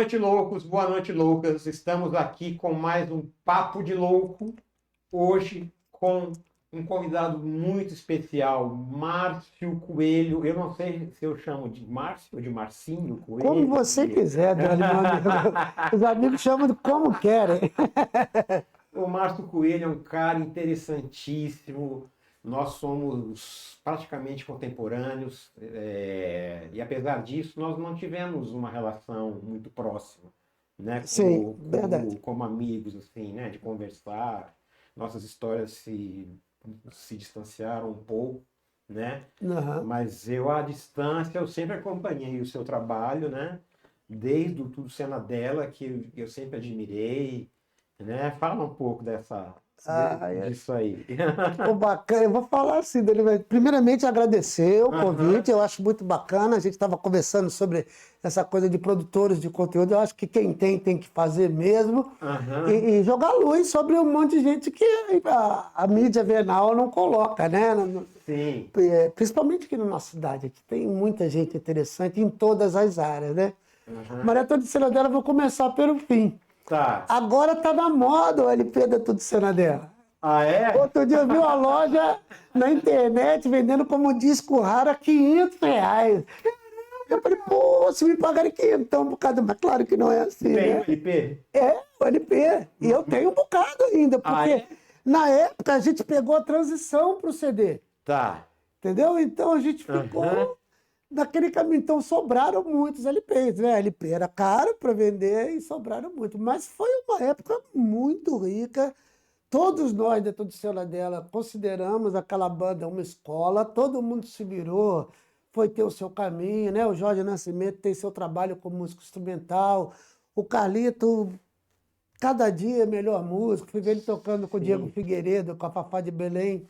noite, loucos. Boa noite, loucas. Estamos aqui com mais um Papo de Louco. Hoje com um convidado muito especial, Márcio Coelho. Eu não sei se eu chamo de Márcio ou de Marcinho Coelho. Como você quiser, Dani, meu amigo. Os amigos chamam de como querem. O Márcio Coelho é um cara interessantíssimo. Nós somos praticamente contemporâneos e apesar disso nós não tivemos uma relação muito próxima, né? Sim, verdade. Como amigos, assim, né? De conversar. Nossas histórias se distanciaram um pouco, né? Uhum. Mas eu, à distância, eu sempre acompanhei o seu trabalho, né? Desde o Tudo Cena Dela, que eu sempre admirei, né? Fala um pouco disso aí. O bacana, eu vou falar assim, Dani, mas primeiramente agradecer o convite, eu acho muito bacana. A gente estava conversando sobre essa coisa de produtores de conteúdo, eu acho que quem tem que fazer mesmo e jogar luz sobre um monte de gente que a mídia venal não coloca, né? Sim. Principalmente aqui na nossa cidade, que tem muita gente interessante em todas as áreas, né? Maratona de Cena Dela, vou começar pelo fim. Tá. Agora tá na moda o LP da Tudo Cena Dela. Ah, é? Outro dia eu vi uma loja na internet vendendo como disco raro a R$ 500. Eu falei, pô, se me pagarem 500 um bocado, mas claro que não é assim, Tem né? o LP? É, o LP. E eu tenho um bocado ainda, porque é? na época a gente pegou a transição pro CD. Tá. Entendeu? Então a gente ficou naquele caminho. Então sobraram muitos LPs, né? LP era caro para vender e sobraram muito. Mas foi uma época muito rica. Todos nós da Tudo Cena Dela consideramos aquela banda uma escola. Todo mundo se virou, foi ter o seu caminho, né? O Jorge Nascimento tem seu trabalho como músico instrumental. O Carlito, cada dia melhor músico. Fui ver ele tocando com o Diego Figueiredo, com a Fafá de Belém,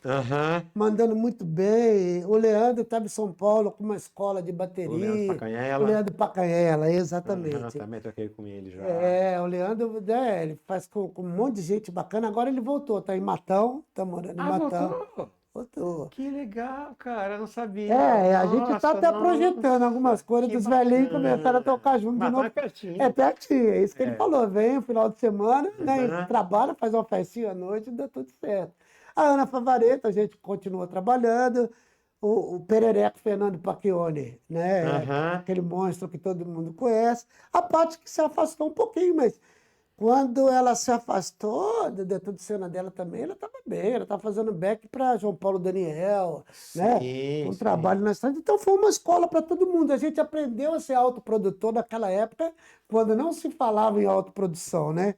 mandando muito bem. O Leandro estava em São Paulo com uma escola de O bateria. Leandro O Pacanhela. Leandro Pacanhela, exatamente. Também toquei com ele já. O Leandro, ele faz com um monte de gente bacana. Agora ele voltou, tá em Matão, tá morando em Matão. Voltou? Voltou. Que legal, cara. Eu não sabia. A gente tá até projetando algumas coisas dos velhinhos começaram a tocar junto de Matão novo. é pertinho. É pertinho, é isso que ele falou. Vem o final de semana, né? Trabalha, faz uma festinha à noite e dá tudo certo. A Ana Favareta, a gente continua trabalhando. O Perereco Fernando Pacchioni, né? Aquele monstro que todo mundo conhece. A parte que se afastou um pouquinho, mas quando ela se afastou da Tudo Cena Dela também, ela estava bem, ela estava fazendo back para João Paulo Daniel, né? Um trabalho na estrada. Então foi uma escola para todo mundo. A gente aprendeu a ser autoprodutor naquela época, quando não se falava em autoprodução, né?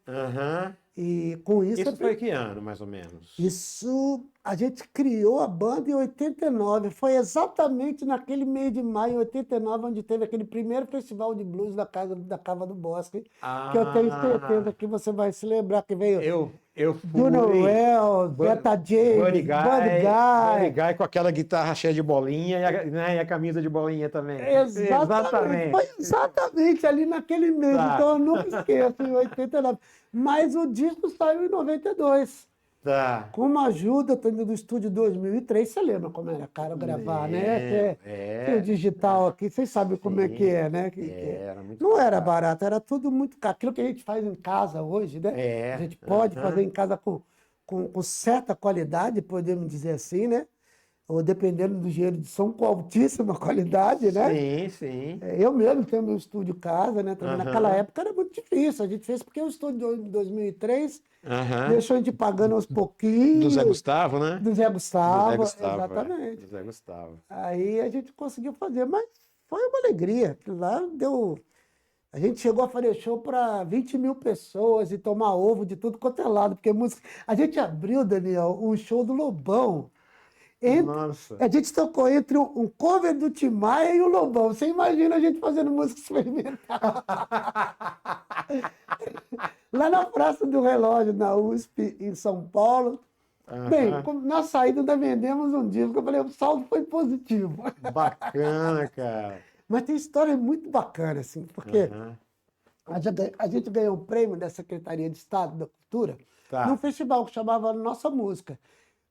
E com isso... Isso foi que ano, mais ou menos? Isso, a gente criou a banda em 89. Foi exatamente naquele mês de maio de 89, onde teve aquele primeiro festival de blues da Cava do Bosque, que eu tenho certeza que você vai se lembrar, que veio Eu fui. Juno Wells, Betta James, Buddy Guy. Guy com aquela guitarra cheia de bolinha e a camisa de bolinha também. Exatamente. Foi exatamente ali naquele mês. Tá. Então eu nunca esqueço, em 89. Mas o disco saiu em 92. Tá. Com uma ajuda do estúdio 2003, você lembra como era caro gravar, né? Tem o digital aqui, vocês sabem como é que é, né? Era muito não era caro. barato, era tudo muito caro. Aquilo que a gente faz em casa hoje, né? A gente pode fazer em casa com certa qualidade, podemos dizer assim, né? Ou dependendo do dinheiro de som, com altíssima qualidade, né? Sim, sim. Eu mesmo tenho meu estúdio casa, né? Também naquela época era muito difícil. A gente fez porque o estúdio de 2003 deixou a gente pagando aos pouquinhos. Do Zé Gustavo, né? Do Zé Gustavo, Do Zé Gustavo, exatamente. Do Zé Gustavo. Aí a gente conseguiu fazer, mas foi uma alegria. Aquilo lá deu... A gente chegou a fazer show para 20 mil pessoas e tomar ovo de tudo quanto é lado, porque música... A gente abriu, Daniel, um show do Lobão. Nossa. A gente tocou entre um cover do Tim Maia e o Lobão. Você imagina a gente fazendo música experimental. Lá na Praça do Relógio, na USP, em São Paulo. Bem, na saída ainda vendemos um disco. Eu falei, o saldo foi positivo. Bacana, cara. Mas tem história muito bacana, assim, porque a gente ganhou um prêmio da Secretaria de Estado da Cultura num festival que chamava Nossa Música.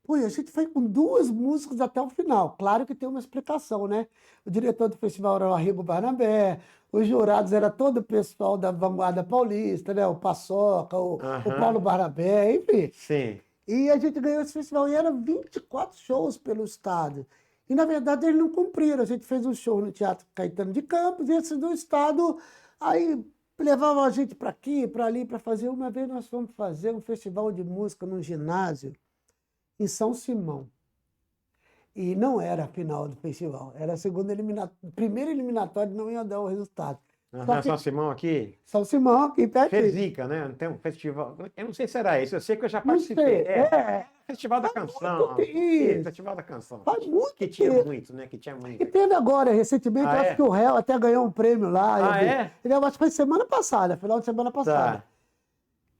Pô, e a gente foi com 2 músicas até o final. Claro que tem uma explicação, né? O diretor do festival era o Arrigo Barnabé, os jurados era todo o pessoal da Vanguarda Paulista, né? O Paçoca, o Paulo Aham. Barnabé, enfim. Sim. E a gente ganhou esse festival. E eram 24 shows pelo estado. E, na verdade, eles não cumpriram. A gente fez um show no Teatro Caetano de Campos, e esse do estado, aí levavam a gente para aqui, para ali, para fazer. Uma vez nós fomos fazer um festival de música num ginásio em São Simão. E não era a final do festival, era a segunda eliminatória. Primeira eliminatória não ia dar o resultado. Só Aham, que São Simão aqui. São Simão, aqui pertinho. Fesica, né? Tem um festival. Eu não sei se era esse, eu sei que eu já Não participei. sei, é. Festival da Faz Canção. muito tempo. Festival da Canção. Faz muito Que tinha tempo. muito, né? Que tinha muito. E teve agora, recentemente, Ah, eu acho é? que o réu até ganhou um prêmio lá. Eu Ah, vi. é? Ele, eu acho que foi semana passada, final de semana passada. Tá.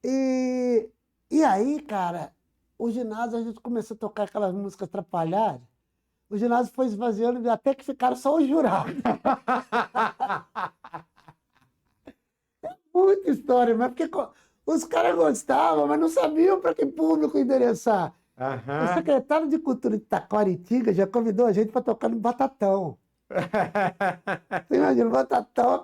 E aí, cara, o ginásio, a gente começou a tocar aquelas músicas atrapalhadas. O ginásio foi esvaziando até que ficaram só os jurados. Muita história, mas porque os caras gostavam, mas não sabiam para que público endereçar. O Aham. secretário de Cultura de Taquaritinga já convidou a gente para tocar no Batatão. Você imagina, o Batatão,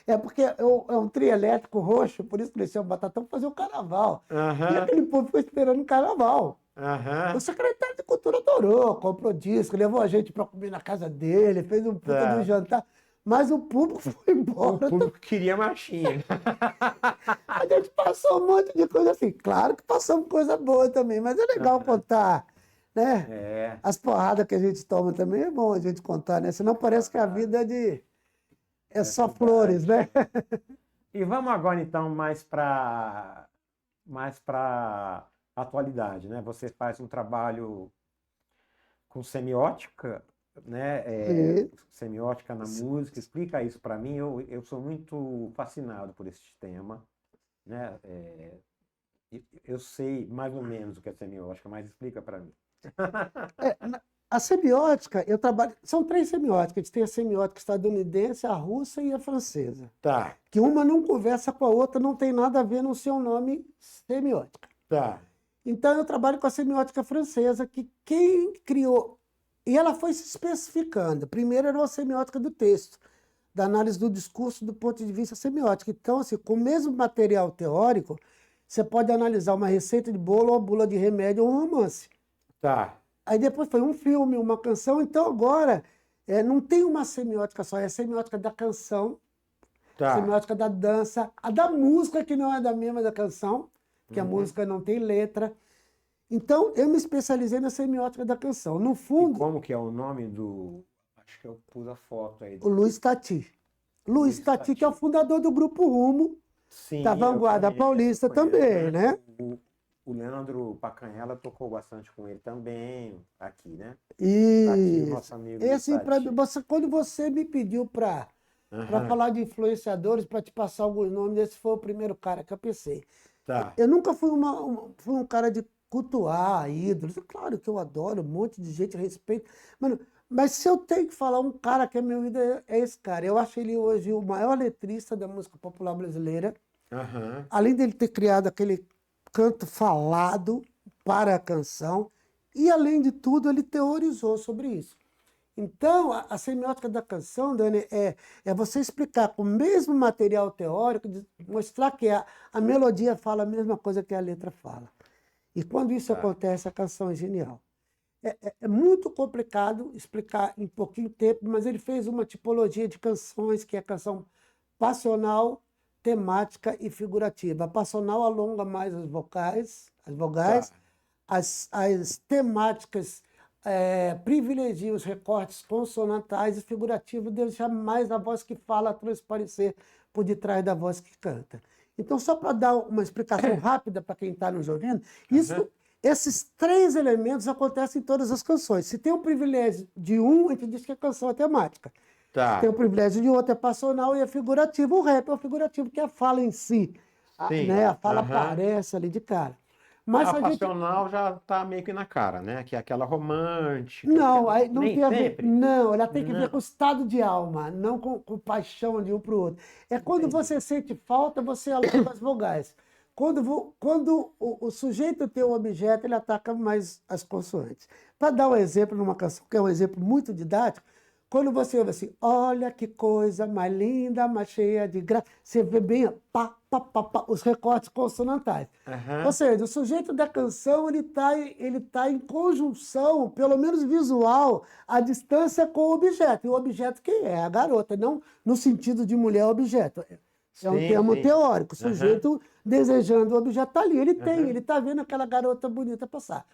é porque é um trio elétrico roxo, por isso que eles chamam Batatão, para fazer o carnaval. E Aham. aquele povo ficou esperando o carnaval. O Aham. secretário de Cultura adorou, comprou disco, levou a gente para comer na casa dele, fez um puta Tá. de um jantar. Mas o público foi O embora. público queria marchinha. A gente passou um monte de coisa assim. Claro que passamos coisa boa também, mas é legal contar, né? É. As porradas que a gente toma também é bom a gente contar, né? Senão parece que a vida é só verdade. flores, né? E vamos agora então mais para atualidade, né? Você faz um trabalho com semiótica, né? E Semiótica na música. Explica isso para mim. Eu sou muito fascinado por esse tema, né? Eu sei mais ou menos o que é semiótica, mas explica para mim. a semiótica, eu trabalho. São 3 semióticas. A gente tem a semiótica estadunidense, a russa e a francesa. Tá, Que uma não conversa com a outra, não tem nada a ver no seu nome semiótica. tá, Então, eu trabalho com a semiótica francesa, que quem criou. E ela foi se especificando. Primeiro era uma semiótica do texto, da análise do discurso do ponto de vista semiótico. Então, assim, com o mesmo material teórico, você pode analisar uma receita de bolo, uma bula de remédio ou um romance. tá. Aí depois foi um filme, uma canção. Então, agora, não tem uma semiótica só, é a semiótica da canção, Tá. semiótica da dança, a da música, que não é da mesma da canção, que a música não tem letra. Então, eu me especializei na semiótica da canção. No E fundo, como que é o nome do... Acho que eu pus a foto aí. o Luiz Tati. Luiz Tati, que é o fundador do Grupo Rumo, Sim, da Vanguarda Paulista também, né? O Leandro Pacanhela tocou bastante com ele também, aqui, né? E Tati, nosso amigo esse, Tati. quando você me pediu para Aham, falar de influenciadores, para te passar alguns nomes, esse foi o primeiro cara que eu pensei. tá. Eu nunca fui fui um cara de cultuar ídolos. Claro que eu adoro um monte de gente, respeito. Mas se eu tenho que falar um cara que é meu ídolo, é esse cara. Eu acho ele hoje o maior letrista da música popular brasileira. Aham, Além dele ter criado aquele canto falado para a canção, e além de tudo, ele teorizou sobre isso. Então, a semiótica da canção, Dani, é você explicar com o mesmo material teórico, mostrar que a melodia fala a mesma coisa que a letra fala. E quando isso Tá. acontece, a canção é genial. É muito complicado explicar em pouquinho tempo, mas ele fez uma tipologia de canções, que é a canção passional, temática e figurativa. A passional alonga mais as vogais, Tá. as temáticas privilegiam os recortes consonantais e figurativos, deixa mais a voz que fala transparecer por detrás da voz que canta. Então, só para dar uma explicação rápida para quem está nos ouvindo, esses 3 elementos acontecem em todas as canções. Se tem o privilégio de um, a gente diz que a canção é temática. Tá. Se tem o privilégio de outro, é passional e é figurativo. O rap é o figurativo, que é a fala em si. Sim. Né? A fala Aham. aparece ali de cara. Mas A a gente... passional já tá meio que na cara, né? Que é aquela romântica. Não, aí não Nem tem a ver. sempre. Não, ela tem que ver Não. com o estado de alma, não com paixão de um para o outro. É quando Entendi. você sente falta, você alonga as vogais. Quando o sujeito tem o objeto, ele ataca mais as consoantes. Para dar um exemplo numa canção, que é um exemplo muito didático, quando você ouve assim, olha que coisa mais linda, mais cheia de graça, você vê bem pá, pá, pá, pá, os recortes consonantais. Ou seja, o sujeito da canção ele tá em conjunção, pelo menos visual, a distância com o objeto. E o objeto quem é? A garota, não no sentido de mulher objeto. É um termo teórico. O sujeito desejando o objeto está ali. Ele está vendo aquela garota bonita passar.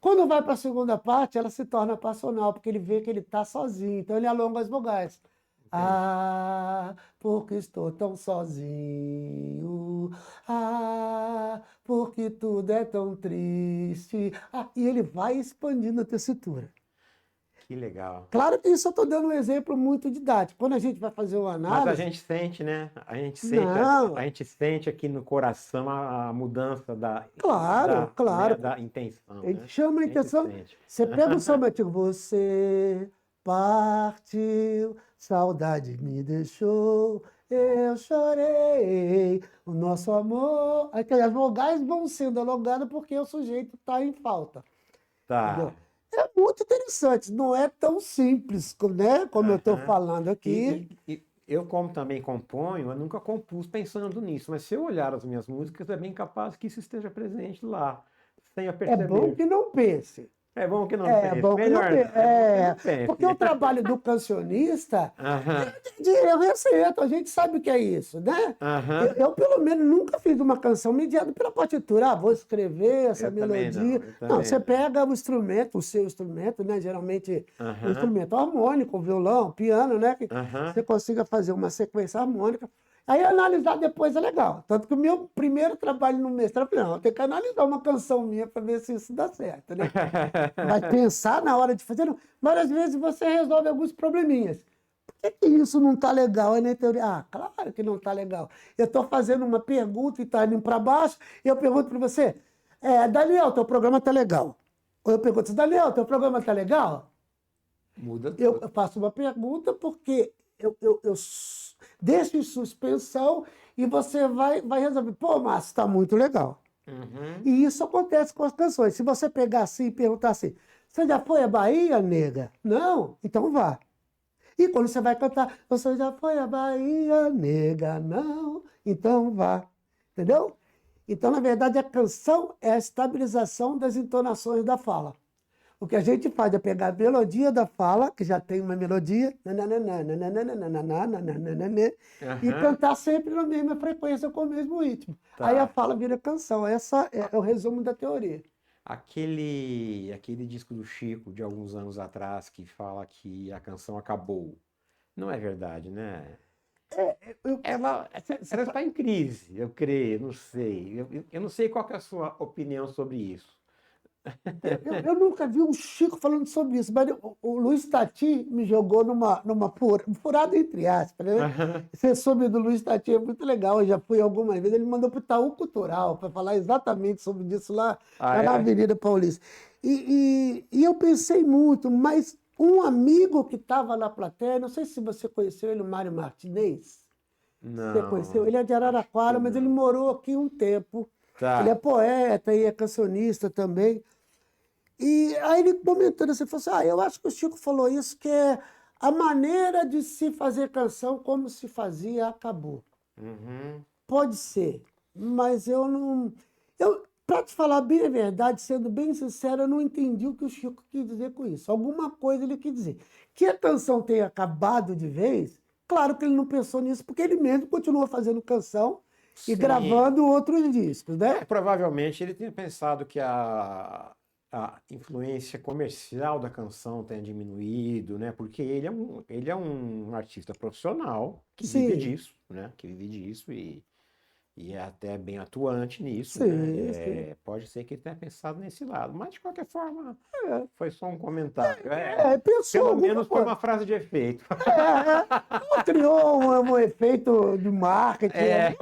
Quando vai para a segunda parte, ela se torna passional, porque ele vê que ele está sozinho. Então ele alonga as vogais. Ah, porque estou tão sozinho. Ah, porque tudo é tão triste. Ah, e ele vai expandindo a tessitura. Que legal. Claro que isso eu estou dando um exemplo muito didático. Quando a gente vai fazer uma análise... Mas a gente sente, né? A gente sente aqui no coração a mudança Claro. da intenção. A gente né? chama a intenção. Você pega o samba antigo, você partiu, saudade me deixou, eu chorei, o nosso amor. Aí as vogais vão sendo alongadas porque o sujeito está em falta. Tá. Entendeu? É muito interessante, não é tão simples, né, como eu estou falando aqui. Eu, como também componho, eu nunca compus pensando nisso, mas se eu olhar as minhas músicas, é bem capaz que isso esteja presente lá, sem eu perceber. É bom que não pense. É bom que não É pense. bom que não Melhor pense. não pense. Porque o trabalho do cancionista eu receito, a gente sabe o que é isso, né? Eu, pelo menos, nunca fiz uma canção mediada pela partitura. Vou escrever essa melodia. Não, você pega o instrumento, o seu instrumento, né? Geralmente, o instrumento harmônico, o violão, o piano, né? Que você consiga fazer uma sequência harmônica. Aí analisar depois é legal. Tanto que o meu primeiro trabalho no mestrado, eu falei, não, eu tenho que analisar uma canção minha para ver se isso dá certo, né? Vai pensar na hora de fazer. Não. Várias vezes você resolve alguns probleminhas. Por que isso não está legal? Aí na teoria, claro que não está legal. Eu estou fazendo uma pergunta e está indo para baixo, e eu pergunto para você, Daniel, teu programa está legal. Ou eu pergunto, Daniel, teu programa está legal? Muda tudo. Eu faço uma pergunta porque eu deixo em suspensão e você vai resolver. Pô, Márcio, está muito legal. E isso acontece com as canções. Se você pegar assim e perguntar assim, você já foi à Bahia, nega? Não? Então vá. E quando você vai cantar, você já foi à Bahia, nega? Não? Então vá. Entendeu? Então, na verdade, a canção é a estabilização das entonações da fala. O que a gente faz é pegar a melodia da fala, que já tem uma melodia, e cantar sempre na mesma frequência, com o mesmo ritmo. Tá. Aí a fala vira canção. Essa é o resumo da teoria. Aquele disco do Chico, de alguns anos atrás, que fala que a canção acabou. Não é verdade, né? Ela está em crise, eu creio, não sei. Eu não sei qual que é a sua opinião sobre isso. Eu nunca vi um Chico falando sobre isso, mas o Luiz Tati me jogou numa furada entre aspas, né? Você soube do Luiz Tati, é muito legal, eu já fui algumas vezes, ele me mandou para o Itaú Cultural para falar exatamente sobre isso lá na Avenida Paulista. E eu pensei muito, mas um amigo que estava na plateia, não sei se você conheceu ele, o Mário Martinez. Não. Você conheceu? Ele é de Araraquara, mas ele morou aqui um tempo. Tá. Ele é poeta e é cancionista também. E aí ele comentando assim, falou assim, eu acho que o Chico falou isso, que é a maneira de se fazer canção como se fazia acabou. Pode ser, mas eu não... Para te falar bem a verdade, sendo bem sincero, eu não entendi o que o Chico quis dizer com isso. Alguma coisa ele quis dizer. Que a canção tenha acabado de vez, claro que ele não pensou nisso, porque ele mesmo continua fazendo canção e gravando outros discos, né? Provavelmente ele tinha pensado que a influência comercial da canção tenha diminuído, né? Porque ele é um artista profissional que vive disso, né? Que vive disso e é até bem atuante nisso, né? Pode ser que ele tenha pensado nesse lado, mas de qualquer forma foi só um comentário. Pelo menos foi uma frase de efeito. Criou um efeito de marketing,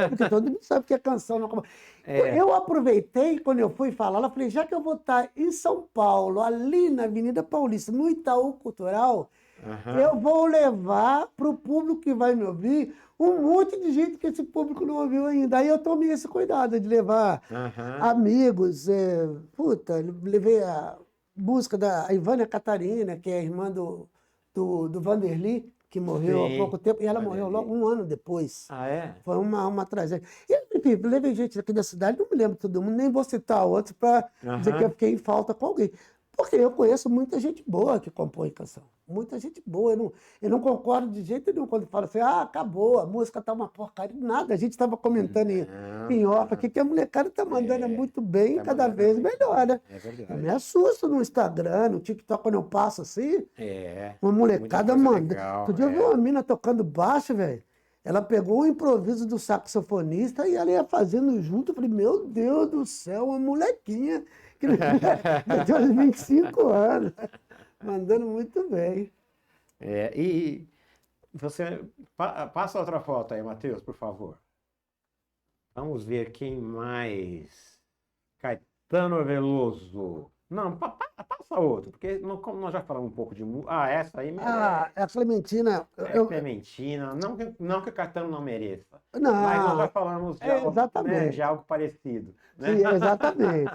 porque todo mundo sabe que a canção não acaba. Eu aproveitei, quando eu fui falar, eu falei, já que eu vou estar em São Paulo, ali na Avenida Paulista, no Itaú Cultural, eu vou levar para o público que vai me ouvir um monte de gente que esse público não ouviu ainda. Aí eu tomei esse cuidado de levar amigos. Levei a música da Ivânia Catarina, que é a irmã do Vanderly, que morreu há pouco tempo, e ela morreu logo um ano depois. Ah, é? Foi uma tragédia. E, enfim, levei gente aqui da cidade, não me lembro todo mundo, nem vou citar outros para dizer que eu fiquei em falta com alguém. Porque eu conheço muita gente boa que compõe canção. Muita gente boa. Eu não concordo de jeito nenhum quando fala assim, acabou, a música tá uma porcaria. Nada, a gente estava comentando em off aqui que a molecada tá mandando muito bem e cada vez melhor, né? É verdade. Eu me assusto no Instagram, no TikTok, quando eu passo assim, uma molecada muita coisa manda. legal, Outro dia eu vi uma mina tocando baixo, velho. Ela pegou o improviso do saxofonista e ela ia fazendo junto. Eu falei, meu Deus do céu, uma molequinha que tem uns 25 anos, mandando muito bem. E você passa outra foto aí, Matheus, por favor. Vamos ver quem mais. Caetano Veloso. Não, passa outro, porque como nós já falamos um pouco de música. Essa aí merece. A Clementina. Clementina. Não que o Caetano não mereça. Não, mas nós já falamos de, exatamente. de algo parecido. Né? Sim, exatamente.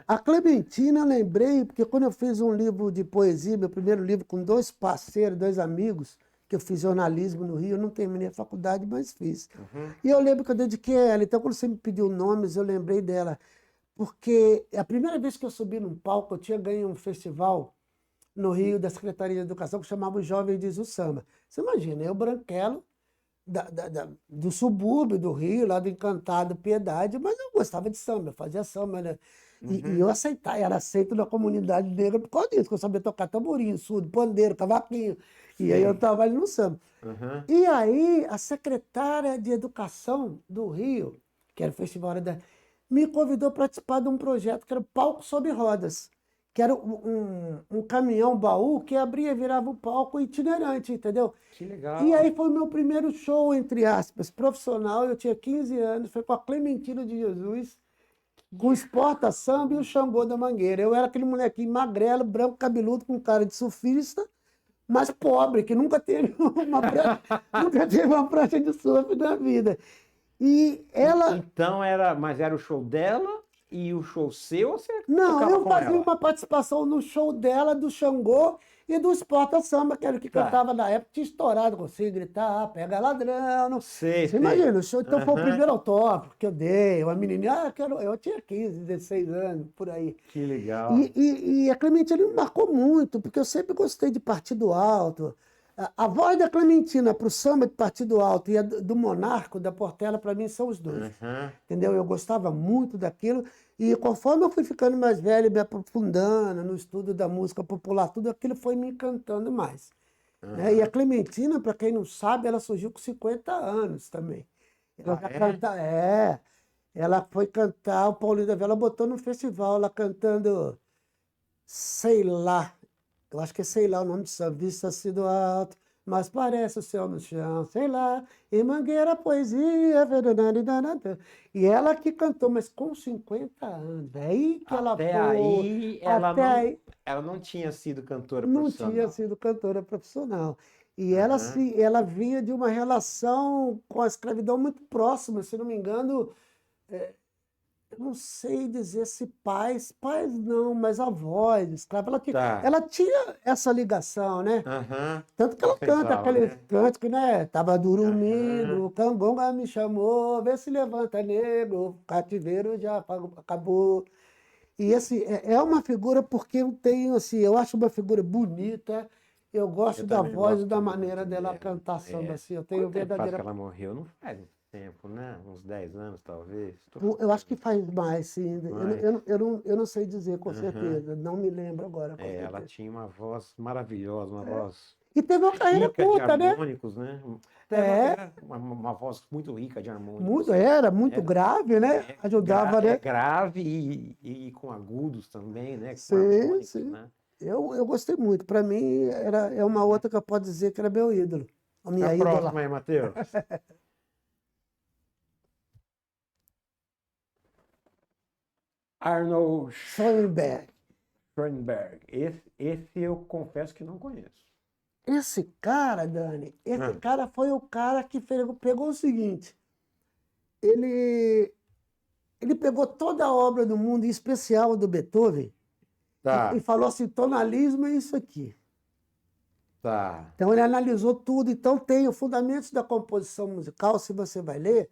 A Clementina eu lembrei, porque quando eu fiz um livro de poesia, meu primeiro livro, com 2 parceiros, 2 amigos, que eu fiz jornalismo no Rio, eu não terminei a faculdade, mas fiz. E eu lembro que eu dediquei a ela, então quando você me pediu nomes, eu lembrei dela. Porque a primeira vez que eu subi num palco, eu tinha ganho um festival no Rio da Secretaria de Educação que chamava Os Jovens Diz o Samba. Você imagina, eu branquelo, do subúrbio do Rio, lá do Encantado Piedade, mas eu gostava de samba, eu fazia samba, né? E eu era aceito na comunidade negra por causa disso, que eu sabia tocar tamborim, surdo, pandeiro, cavaquinho. E aí eu estava ali no samba. E aí a secretária de Educação do Rio, que era o Festival me convidou para participar de um projeto que era o Palco Sob Rodas, que era um caminhão baú que abria e virava um palco itinerante, entendeu? Que legal. E aí foi o meu primeiro show, entre aspas, profissional. Eu tinha 15 anos, foi com a Clementina de Jesus, com o Exporta Samba e o Xangô da Mangueira. Eu era aquele molequinho magrelo, branco, cabeludo, com cara de surfista, mas pobre, que nunca teve uma prancha de surf na vida. E ela... Então mas era o show dela e o show seu, ou você Não, tocava eu com fazia ela? uma participação no show dela, do Xangô e do Exporta Samba, que era o que cantava na época, tinha estourado, consigo gritar, pega ladrão. Não... Sei. Você imagina, o show, então foi o primeiro autógrafo que eu dei, uma menininha, eu tinha 15, 16 anos, por aí. Que legal. E a Clementina me marcou muito, porque eu sempre gostei de partido alto. A voz da Clementina para o samba de partido alto e a do Monarco, da Portela, para mim são os dois. Entendeu? Eu gostava muito daquilo. E conforme eu fui ficando mais velho, me aprofundando no estudo da música popular, tudo aquilo foi me encantando mais. Né? E a Clementina, para quem não sabe, ela surgiu com 50 anos também. Ela ela foi cantar, o Paulinho da Viola botou no festival, ela cantando Sei Lá. Eu acho que é Sei Lá o nome do samba, vista assim do alto, mas parece o céu no chão, sei lá, e Mangueira poesia. E ela que cantou, mas com 50 anos, aí que ela foi. Aí ela não tinha sido cantora profissional. Não tinha sido cantora profissional. E ela vinha de uma relação com a escravidão muito próxima, se não me engano. Eu não sei dizer se pais não, mas avós, escrava. Ela tinha essa ligação, né? Tanto que ela canta aquele cântico, né? Tava dormindo, o Cangonga me chamou, vê se levanta, negro, o cativeiro já acabou. E assim, é uma figura porque eu tenho, assim, eu acho uma figura bonita, eu gosto da voz e da maneira dela cantar samba, assim, eu tenho verdadeira... Faz que ela morreu? Não faz tempo, né? Uns 10 anos, talvez. Eu acho que faz mais, sim. Eu não sei dizer com certeza, não me lembro agora. Ela tinha uma voz maravilhosa, uma voz e teve uma carreira rica curta, de harmônicos, né? Uma voz muito rica de harmônicos. Muito grave, né? Ajudava, né? Grave e com agudos também, né? Com Sim, sim. né? Eu gostei muito. Para mim, é uma outra que eu posso dizer que era meu ídolo. A minha ídola. Próxima aí, Matheus. Arnold Schoenberg. Schoenberg. Esse eu confesso que não conheço. esse cara, Dani, esse cara foi o cara que pegou o seguinte, ele pegou toda a obra do mundo, em especial do Beethoven, Tá, e falou assim, tonalismo é isso aqui. tá. Então ele analisou tudo, então tem os fundamentos da composição musical, se você vai ler,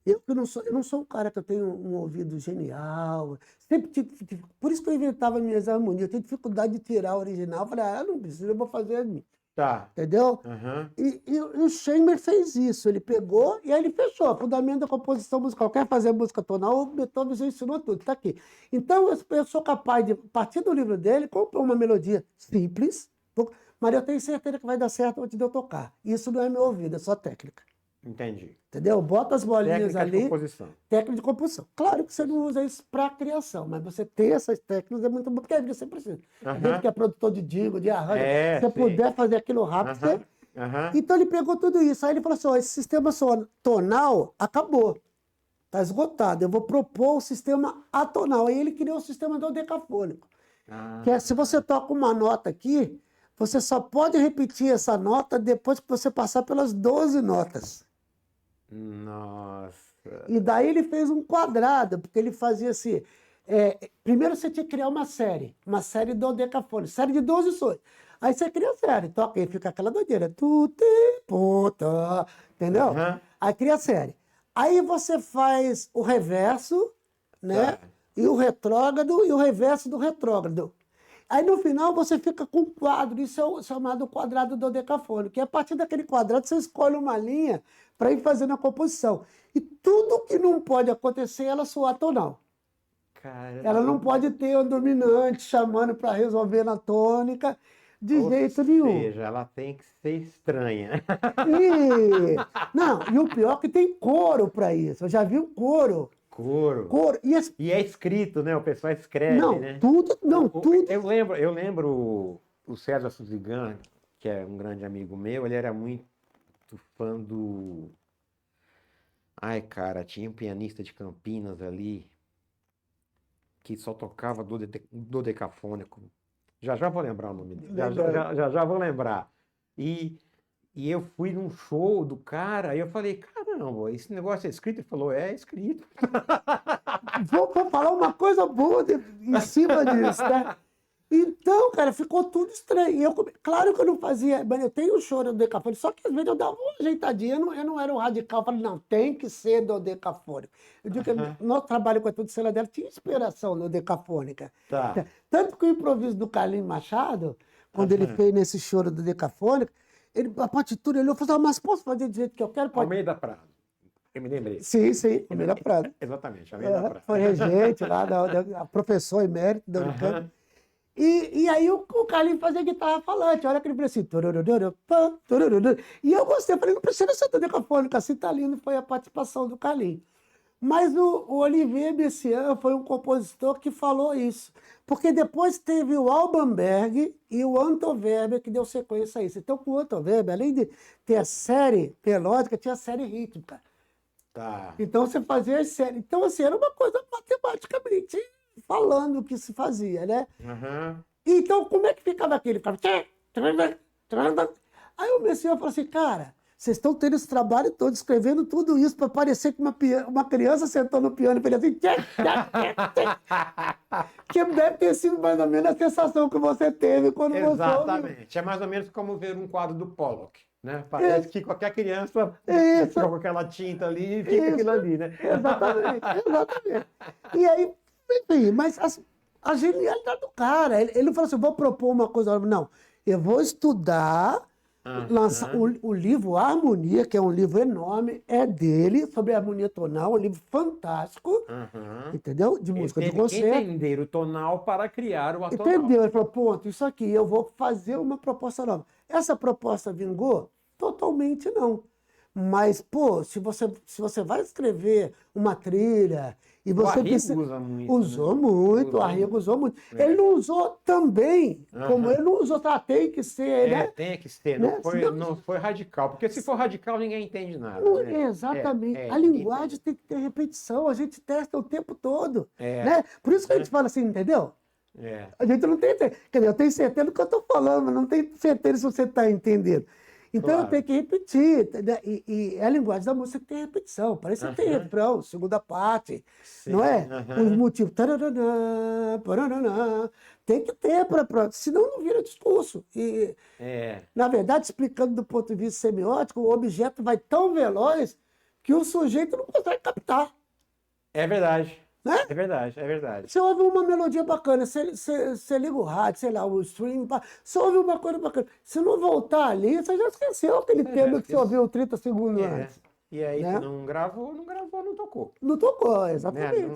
eu não sou um cara que eu tenho um ouvido genial, por isso que eu inventava minhas harmonias, eu tenho dificuldade de tirar o original, eu falei, não preciso, eu vou fazer as minhas. Tá. Entendeu? Aham. E o Chamber fez isso, ele pegou e aí ele fechou, fundamento da composição musical. Quer fazer música tonal, o Beethoven já ensinou tudo, está aqui. Então eu sou capaz de, a partir do livro dele, compor uma melodia simples, mas eu tenho certeza que vai dar certo antes de eu tocar. Isso não é meu ouvido, é só técnica. Entendi. Entendeu? Bota as bolinhas Técnica de ali. composição. Técnica de composição. Claro que você não usa isso para criação, mas você ter essas técnicas é muito bom, porque você precisa. A gente que é produtor de jingle, de arranjo, se você puder fazer aquilo rápido, você... Então ele pegou tudo isso. Aí ele falou assim: ó, esse sistema tonal acabou. Está esgotado. Eu vou propor o sistema atonal. Aí ele criou o sistema dodecafônico. Que é, se você toca uma nota aqui, você só pode repetir essa nota depois que você passar pelas 12 notas. Nossa. E daí ele fez um quadrado, porque ele fazia assim. Primeiro você tinha que criar uma série dodecafônica, série de 12 sons. Aí você cria a série, toca e fica aquela doideira. Entendeu? Aí cria a série. Aí você faz o reverso, né? E o retrógrado e o reverso do retrógrado. Aí no final você fica com um quadro, isso é o chamado quadrado dodecafônico, que a partir daquele quadrado você escolhe uma linha para ir fazendo a composição. E tudo que não pode acontecer, ela soa tonal. Caramba. Ela não pode ter um dominante chamando para resolver na tônica de jeito nenhum. Ou seja, ela tem que ser estranha. Não, e o pior é que tem coro para isso. Eu já vi um coro. Coro. E é escrito, né? O pessoal escreve, né? Tudo. Eu lembro o César Suzigan, que é um grande amigo meu, ele era muito fã do... Ai, cara, tinha um pianista de Campinas ali que só tocava dodecafônico. Já vou lembrar o nome dele. Já vou lembrar. E eu fui num show do cara, e eu falei, caramba, esse negócio é escrito? Ele falou, é escrito. Vou falar uma coisa boa em cima disso, né? Então, cara, ficou tudo estranho. Claro que eu não fazia, mas eu tenho o choro do decafônico, só que às vezes eu dava uma ajeitadinha, eu não era um radical, eu falei, não, tem que ser do decafônico. Eu digo que nosso trabalho com a Tudo Cela dela tinha inspiração no decafônica. Tá. Tanto que o improviso do Carlinhos Machado, quando ele fez nesse choro do decafônico, a partitura, ele falou, mas posso fazer do jeito que eu quero? Pode. Almeida Prado. Eu me lembrei. Sim, Almeida Prado. Exatamente, Almeida Prado. Foi regente lá, professor emérito da Unicamp. E aí o Carlinhos fazia guitarra falante, olha que ele falou assim, e eu gostei, eu falei, não precisa ser decafônica, assim tá lindo, foi a participação do Carlinhos. Mas o Olivier Messiaen foi um compositor que falou isso, porque depois teve o Alban Berg e o Anton Webern que deu sequência a isso. Então com o Anton Webern, além de ter a série melódica, tinha a série rítmica. Tá. Então você fazia as séries. Então assim, era uma coisa matematicamente falando o que se fazia, né? Então, como é que ficava aquele? Ficava... Aí o Messiaen falou assim, cara, vocês estão tendo esse trabalho todo, escrevendo tudo isso para parecer que uma criança sentou no piano e fez assim... que deve ter sido mais ou menos a sensação que você teve quando você... Exatamente. É mais ou menos como ver um quadro do Pollock, né? Parece que qualquer criança joga aquela tinta ali e fica aquilo ali, né? Exatamente. E aí... Enfim, mas a genialidade do cara, ele falou assim, vou propor uma coisa, não, eu vou estudar, lançar o livro Harmonia, que é um livro enorme, é dele, sobre harmonia tonal, um livro fantástico, entendeu? De música de concerto. Entender o tonal para criar o atonal. Entendeu? Ele falou, ponto, isso aqui, eu vou fazer uma proposta nova. Essa proposta vingou? Totalmente não. Mas, pô, se você vai escrever uma trilha e você... O Arrigo usa muito. Usou muito, o Arrigo usou muito. Ele não usou também, como ele não usou, tem que ser, né? Tem que ser, né? Não foi radical, porque se for radical ninguém entende nada. Né? Exatamente. A linguagem tem que ter repetição, a gente testa o tempo todo. Né? Por isso que a gente fala assim, entendeu? A gente não tem certeza. Quer dizer, eu tenho certeza do que eu estou falando, mas não tenho certeza se você está entendendo. Então eu tenho que repetir. Né? E é a linguagem da música que tem repetição. Parece que tem refrão, segunda parte. Sim. Não é? Os motivos. Tararana, pararana, tem que ter, senão não vira discurso. E, na verdade, explicando do ponto de vista semiótico, o objeto vai tão veloz que o sujeito não consegue captar. É verdade. Né? É verdade, é verdade. Você ouve uma melodia bacana, você liga o rádio, sei lá, o stream, você ouve uma coisa bacana. Se não voltar ali, você já esqueceu aquele tema que você ouviu 30 segundos antes. E aí, né? se não gravou, não tocou. Não tocou, exatamente.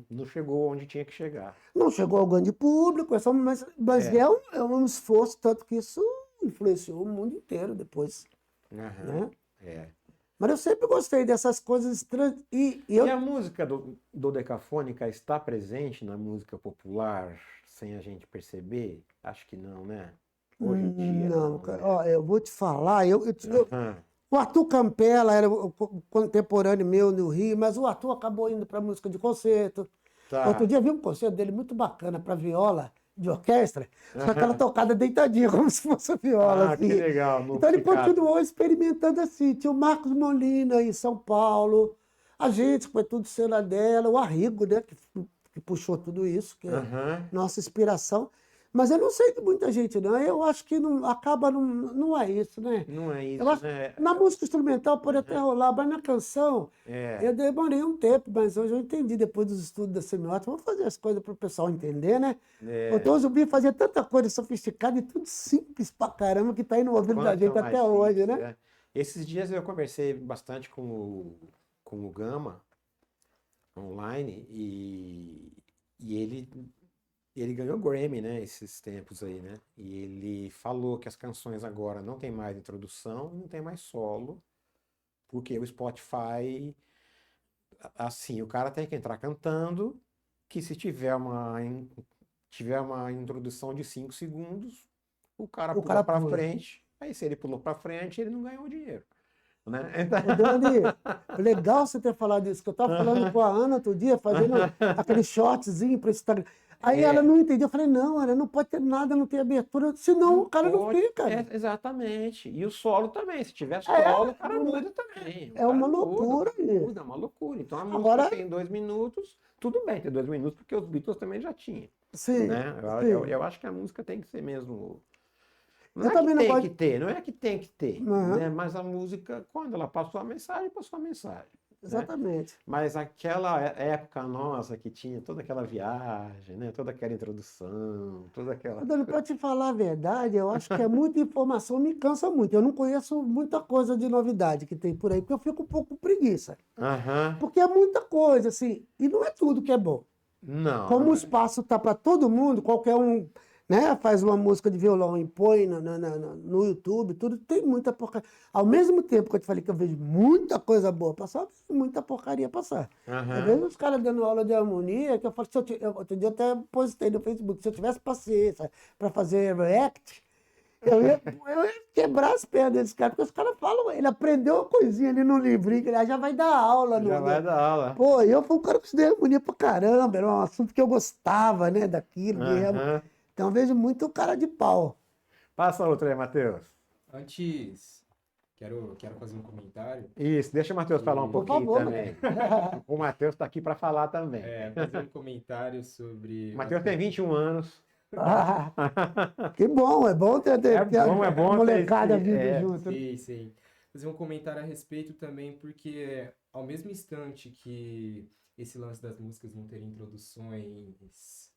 Não chegou onde tinha que chegar. Não chegou ao grande público, mas é um esforço, tanto que isso influenciou o mundo inteiro depois. Né? Mas eu sempre gostei dessas coisas estranhas. E a música do Decafônica está presente na música popular sem a gente perceber? Acho que não, né? Hoje em dia. Não, cara. Ó, eu vou te falar. O Arthur Campela era o contemporâneo meu no Rio, mas o Arthur acabou indo para música de concerto. Outro dia eu vi um concerto dele muito bacana para viola de orquestra, só aquela tocada deitadinha, como se fosse viola. Assim. Que legal. Então ele continuou experimentando assim. Tinha o Marcos Molina em São Paulo, a gente, que foi tudo cena dela, o Arrigo, né, que puxou tudo isso, que é nossa inspiração. Mas eu não sei de muita gente, não. Eu acho que não é isso, né? Não é isso, eu acho, né? Na música instrumental pode até rolar, mas na canção eu demorei um tempo, mas hoje eu entendi, depois dos estudos da semiótica, vamos fazer as coisas para o pessoal entender, né? Então o Zumbi fazia tanta coisa sofisticada e tudo simples pra caramba que tá aí no ouvido da gente até hoje, né? Esses dias eu conversei bastante com o Gama online e ele ganhou Grammy, né, esses tempos aí, né? E ele falou que as canções agora não tem mais introdução, não tem mais solo, porque o Spotify, assim, o cara tem que entrar cantando, que se tiver uma introdução de 5 segundos, o cara pula pra frente, aí se ele pulou pra frente, ele não ganhou dinheiro. Né? Dani, legal você ter falado isso, que eu estava falando com a Ana outro dia, fazendo aquele shortzinho para Instagram. Aí ela não entendeu, eu falei, não, ela não pode ter nada, não tem abertura, senão o cara não fica. Exatamente. E o solo também, se tiver solo, o cara muda também. É uma loucura isso. É uma loucura. Então a música tem 2 minutos, tudo bem ter 2 minutos, porque os Beatles também já tinham. Sim. Né? Eu acho que a música tem que ser mesmo... Não é que tem que ter, né? Mas a música, quando ela passou a mensagem, passou a mensagem. Exatamente. Né? Mas aquela época nossa que tinha toda aquela viagem, né? Toda aquela introdução, toda aquela... Dani, para te falar a verdade, eu acho que é muita informação, me cansa muito. Eu não conheço muita coisa de novidade que tem por aí, porque eu fico um pouco com preguiça. Porque é muita coisa, assim, e não é tudo que é bom. Não. Como o espaço tá para todo mundo, qualquer um... Né? Faz uma música de violão e põe no YouTube, tudo, tem muita porcaria. Ao mesmo tempo que eu te falei que eu vejo muita coisa boa passar, eu vejo muita porcaria passar. Eu vejo os caras dando aula de harmonia, que eu falo, outro dia eu até postei no Facebook, se eu tivesse paciência para fazer react, eu ia quebrar as pernas desse cara, porque os caras falam, ele aprendeu uma coisinha ali no livrinho, que ele já vai dar aula. Vai dar aula. Pô, eu fui um cara que estudei harmonia pra caramba, era um assunto que eu gostava, né, daquilo. Então eu vejo muito cara de pau. Passa outra aí, Matheus. Antes, quero fazer um comentário. Isso, deixa o Matheus falar um pouquinho também. O Matheus está aqui para falar também. Fazer um comentário sobre... O Matheus tem 21 anos. Que bom, é bom ter é bom a molecada vindo junto. Sim. Fazer um comentário a respeito também, porque ao mesmo instante que esse lance das músicas não terem introduções...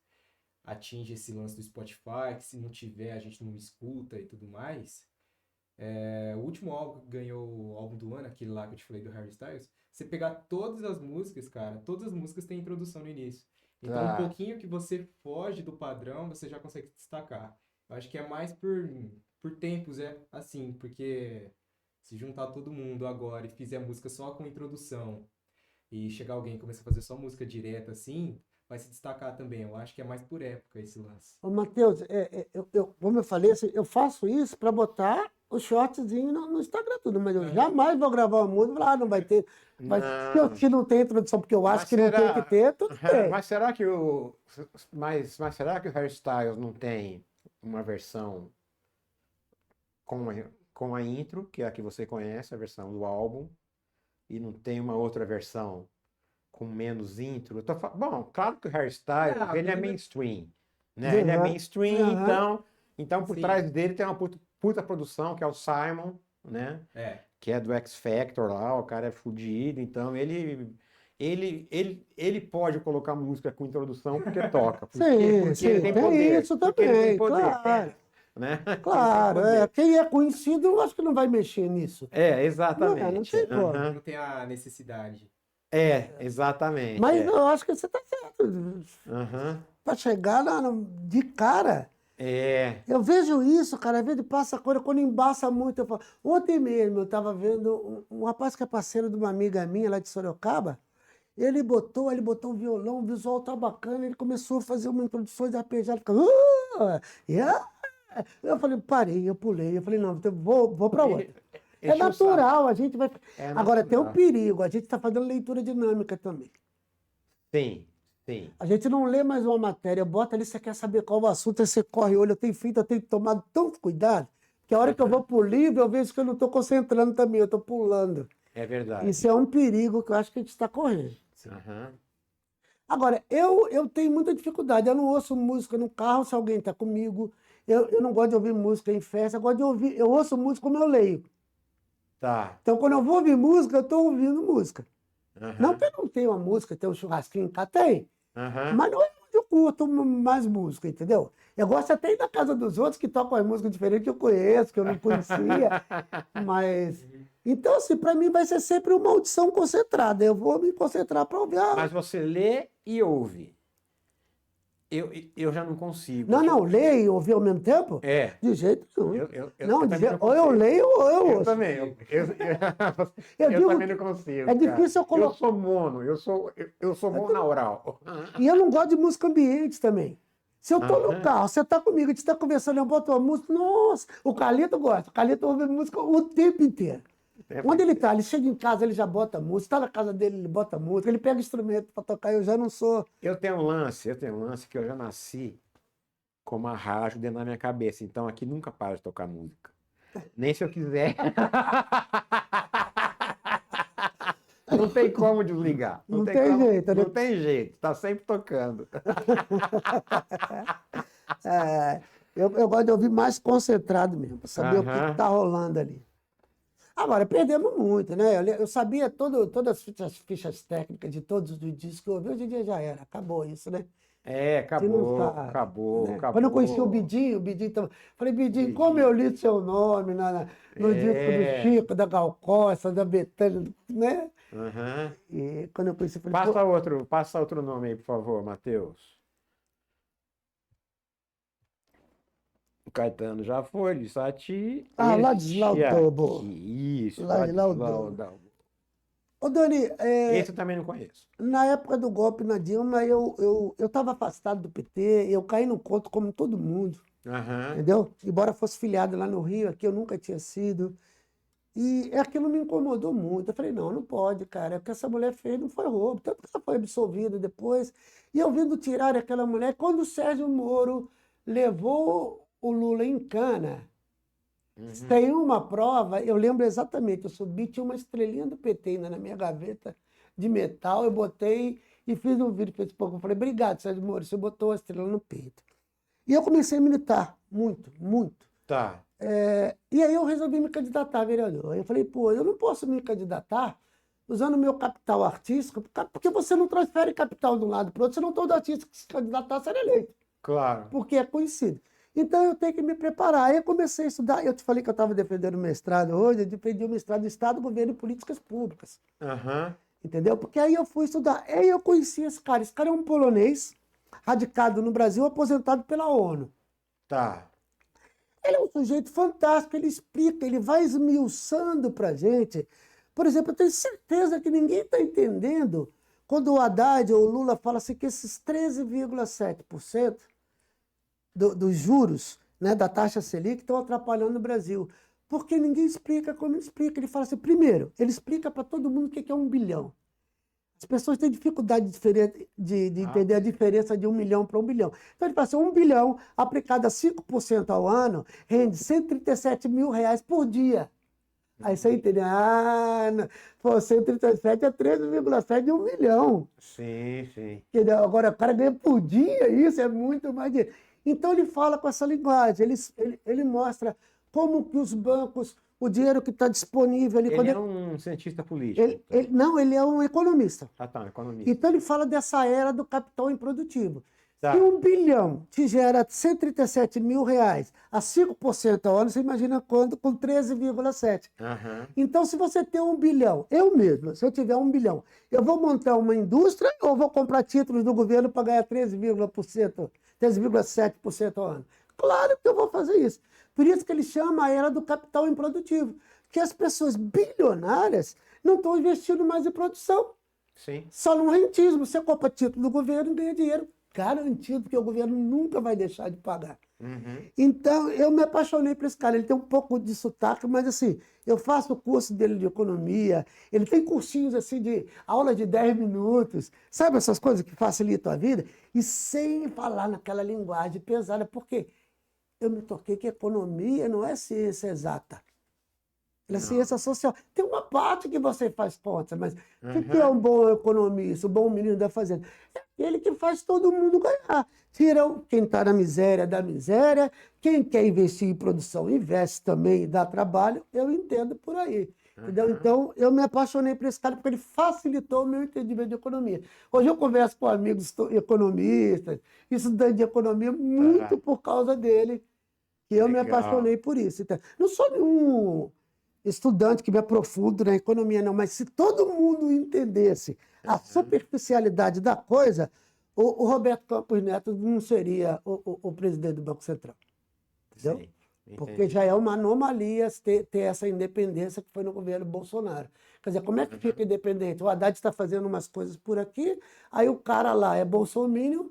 atinge esse lance do Spotify, que se não tiver a gente não escuta e tudo mais. O último álbum que ganhou o álbum do ano, aquele lá que eu te falei do Harry Styles, você pegar todas as músicas, cara, todas as músicas têm introdução no início. Então um pouquinho que você foge do padrão, você já consegue destacar. Eu acho que é mais por tempos, assim, porque se juntar todo mundo agora e fizer música só com introdução e chegar alguém e começar a fazer só música direta assim... vai se destacar também. Eu acho que é mais por época esse lance. Ô, Matheus, como eu falei, assim, eu faço isso para botar o shortzinho no Instagram, tudo, mas eu jamais vou gravar uma música e falar, não vai ter. Se não tem introdução, porque eu acho que não tem que ter, tudo bem. Mas será que mas será que o Harry Styles não tem uma versão com a intro, que é a que você conhece, a versão do álbum, e não tem uma outra versão com menos intro? Bom, claro que o Harry Styles, ele é mainstream, né? Ele é mainstream, então por trás dele tem uma puta produção, que é o Simon, né? Que é do X Factor lá, o cara é fudido, então ele pode colocar música com introdução porque toca. Porque ele tem poder. Isso também, claro. Né? Claro, quem é conhecido, eu acho que não vai mexer nisso. Exatamente. Não tem como. Não tem a necessidade. Exatamente. Mas eu acho que você tá certo. Para chegar lá de cara. Eu vejo isso, cara, às vezes passa coisa, quando embaça muito, eu falo. Ontem mesmo eu estava vendo um rapaz que é parceiro de uma amiga minha lá de Sorocaba, ele botou um violão, o visual tá bacana, ele começou a fazer uma introdução de arpejado, eu falei, parei, eu pulei, eu falei, não, vou para outra. É natural, a gente vai... Agora, tem um perigo, a gente está fazendo leitura dinâmica também. Sim. A gente não lê mais uma matéria, bota ali, você quer saber qual o assunto, aí você corre o olho, eu tenho tomado tanto cuidado, que a hora que eu vou pro livro, eu vejo que eu não estou concentrando também, eu estou pulando. É verdade. Isso é um perigo que eu acho que a gente está correndo. Agora, eu tenho muita dificuldade, eu não ouço música no carro se alguém está comigo, eu não gosto de ouvir música em festa, eu ouço música como eu leio. Tá. Então, quando eu vou ouvir música, eu estou ouvindo música. Não que eu não tenha uma música, tem um churrasquinho em cá, tem. Mas não é onde eu curto mais música, entendeu? Eu gosto até de ir na casa dos outros que tocam as músicas diferentes que eu conheço, que eu não conhecia. Mas... Então, assim, para mim vai ser sempre uma audição concentrada. Eu vou me concentrar para ouvir. Mas você lê e ouve. Eu já não consigo. Não, ler e ouvir ao mesmo tempo? De jeito nenhum. Ou eu leio ou eu ouço. Eu também. Eu também não consigo. É difícil eu colocar. Eu sou mono, eu sou monaural. E eu não gosto de música ambiente também. Se eu tô no carro, você tá comigo, a gente tá conversando, eu boto uma música, nossa, o Carlito gosta. O Carlito ouve música o tempo inteiro. Onde ele tá? Ele chega em casa, ele já bota música, tá na casa dele, ele bota música, ele pega instrumento para tocar, eu já não sou... Eu tenho um lance que eu já nasci com uma rádio dentro da minha cabeça, então aqui nunca para de tocar música. Nem se eu quiser. Não tem como desligar. Não tem jeito. Não tem jeito, tá sempre tocando. Eu gosto de ouvir mais concentrado mesmo, para saber o que tá rolando ali. Agora, perdemos muito, né? Eu sabia todas as fichas técnicas de todos os discos que eu ouvi, hoje em dia já era, acabou isso, né? Acabou. Quando eu conheci o Bidinho falei, Bidinho, como eu li seu nome no disco do Chico, da Gal Costa, da Betânia, né? E quando eu conheci, falei... Passa outro nome aí, por favor, Matheus. O Caetano já foi, de Sati. Ladislau Tobo. Isso, Ladislau Tobo. Ô, Doni... Esse eu também não conheço. Na época do golpe na Dilma, eu estava afastado do PT, eu caí no conto como todo mundo, entendeu? Embora fosse filiado lá no Rio, aqui eu nunca tinha sido. E aquilo me incomodou muito. Eu falei, não pode, cara. O que essa mulher fez não foi roubo. Tanto que ela foi absolvida depois. E eu vendo tirar aquela mulher, quando o Sérgio Moro levou o Lula em cana, sem uma prova, eu lembro exatamente, eu subi, tinha uma estrelinha do PT ainda na minha gaveta de metal, eu botei e fiz um vídeo para esse povo. Eu falei, obrigado, Sérgio Moro, você botou a estrela no peito. E eu comecei a militar, muito. Tá. E aí eu resolvi me candidatar a vereador. Aí eu falei, pô, eu não posso me candidatar usando o meu capital artístico, porque você não transfere capital de um lado para o outro, senão todo artista que se candidatar será eleito. Claro. Porque é conhecido. Então eu tenho que me preparar. Aí eu comecei a estudar. Eu te falei que eu estava defendendo o mestrado hoje, eu defendi o mestrado do Estado, Governo e Políticas Públicas. Entendeu? Porque aí eu fui estudar. Aí eu conheci esse cara. Esse cara é um polonês, radicado no Brasil, aposentado pela ONU. Tá. Ele é um sujeito fantástico, ele explica, ele vai esmiuçando pra gente. Por exemplo, eu tenho certeza que ninguém está entendendo quando o Haddad ou o Lula fala assim que esses 13,7% dos juros, né, da taxa Selic estão atrapalhando o Brasil. Porque ninguém explica como ele explica. Ele fala assim, primeiro, ele explica para todo mundo o que é 1 bilhão. As pessoas têm dificuldade de entender a diferença de 1 milhão para 1 bilhão. Então ele fala assim, 1 bilhão aplicado a 5% ao ano rende R$137 mil por dia. Aí você entende, pô, 137 é 13,7 de 1 milhão. Sim, sim. Entendeu? Agora o cara ganha por dia, isso é muito mais dinheiro. Então ele fala com essa linguagem, ele mostra como que os bancos, o dinheiro que está disponível ali... Ele é um cientista político. Não, ele é um economista. Ah, tá, um economista. Então ele fala dessa era do capital improdutivo. Tá. Se 1 bilhão te gera R$137 mil a 5% ao ano, você imagina quando com 13,7. Aham. Então, se você tem 1 bilhão, eu mesmo, se eu tiver 1 bilhão, eu vou montar uma indústria ou vou comprar títulos do governo para ganhar 13,7% ao ano? Claro que eu vou fazer isso. Por isso que ele chama a era do capital improdutivo. Que as pessoas bilionárias não estão investindo mais em produção. Sim. Só no rentismo. Você compra título do governo e ganha dinheiro garantido, porque o governo nunca vai deixar de pagar. Uhum. Então, eu me apaixonei por esse cara. Ele tem um pouco de sotaque, mas assim, eu faço o curso dele de economia, ele tem cursinhos assim de aula de 10 minutos, sabe essas coisas que facilitam a vida? E sem falar naquela linguagem pesada, porque eu me toquei que economia não é ciência exata. Ela é ciência social. Tem uma parte que você faz conta, mas o que é um bom economista, um bom menino da fazenda? É aquele que faz todo mundo ganhar. Tira quem está na miséria da miséria, quem quer investir em produção investe também e dá trabalho, eu entendo por aí. Entendeu? Então, eu me apaixonei por esse cara porque ele facilitou o meu entendimento de economia. Hoje eu converso com amigos economistas, estudantes de economia, muito por causa dele, que eu me apaixonei por isso. Então, não sou nenhum estudante que me aprofundo na economia, não, mas se todo mundo entendesse a superficialidade da coisa, o Roberto Campos Neto não seria o presidente do Banco Central. Entendeu? Sim, porque já é uma anomalia ter essa independência que foi no governo Bolsonaro. Quer dizer, como é que fica independente? O Haddad está fazendo umas coisas por aqui, aí o cara lá é bolsominion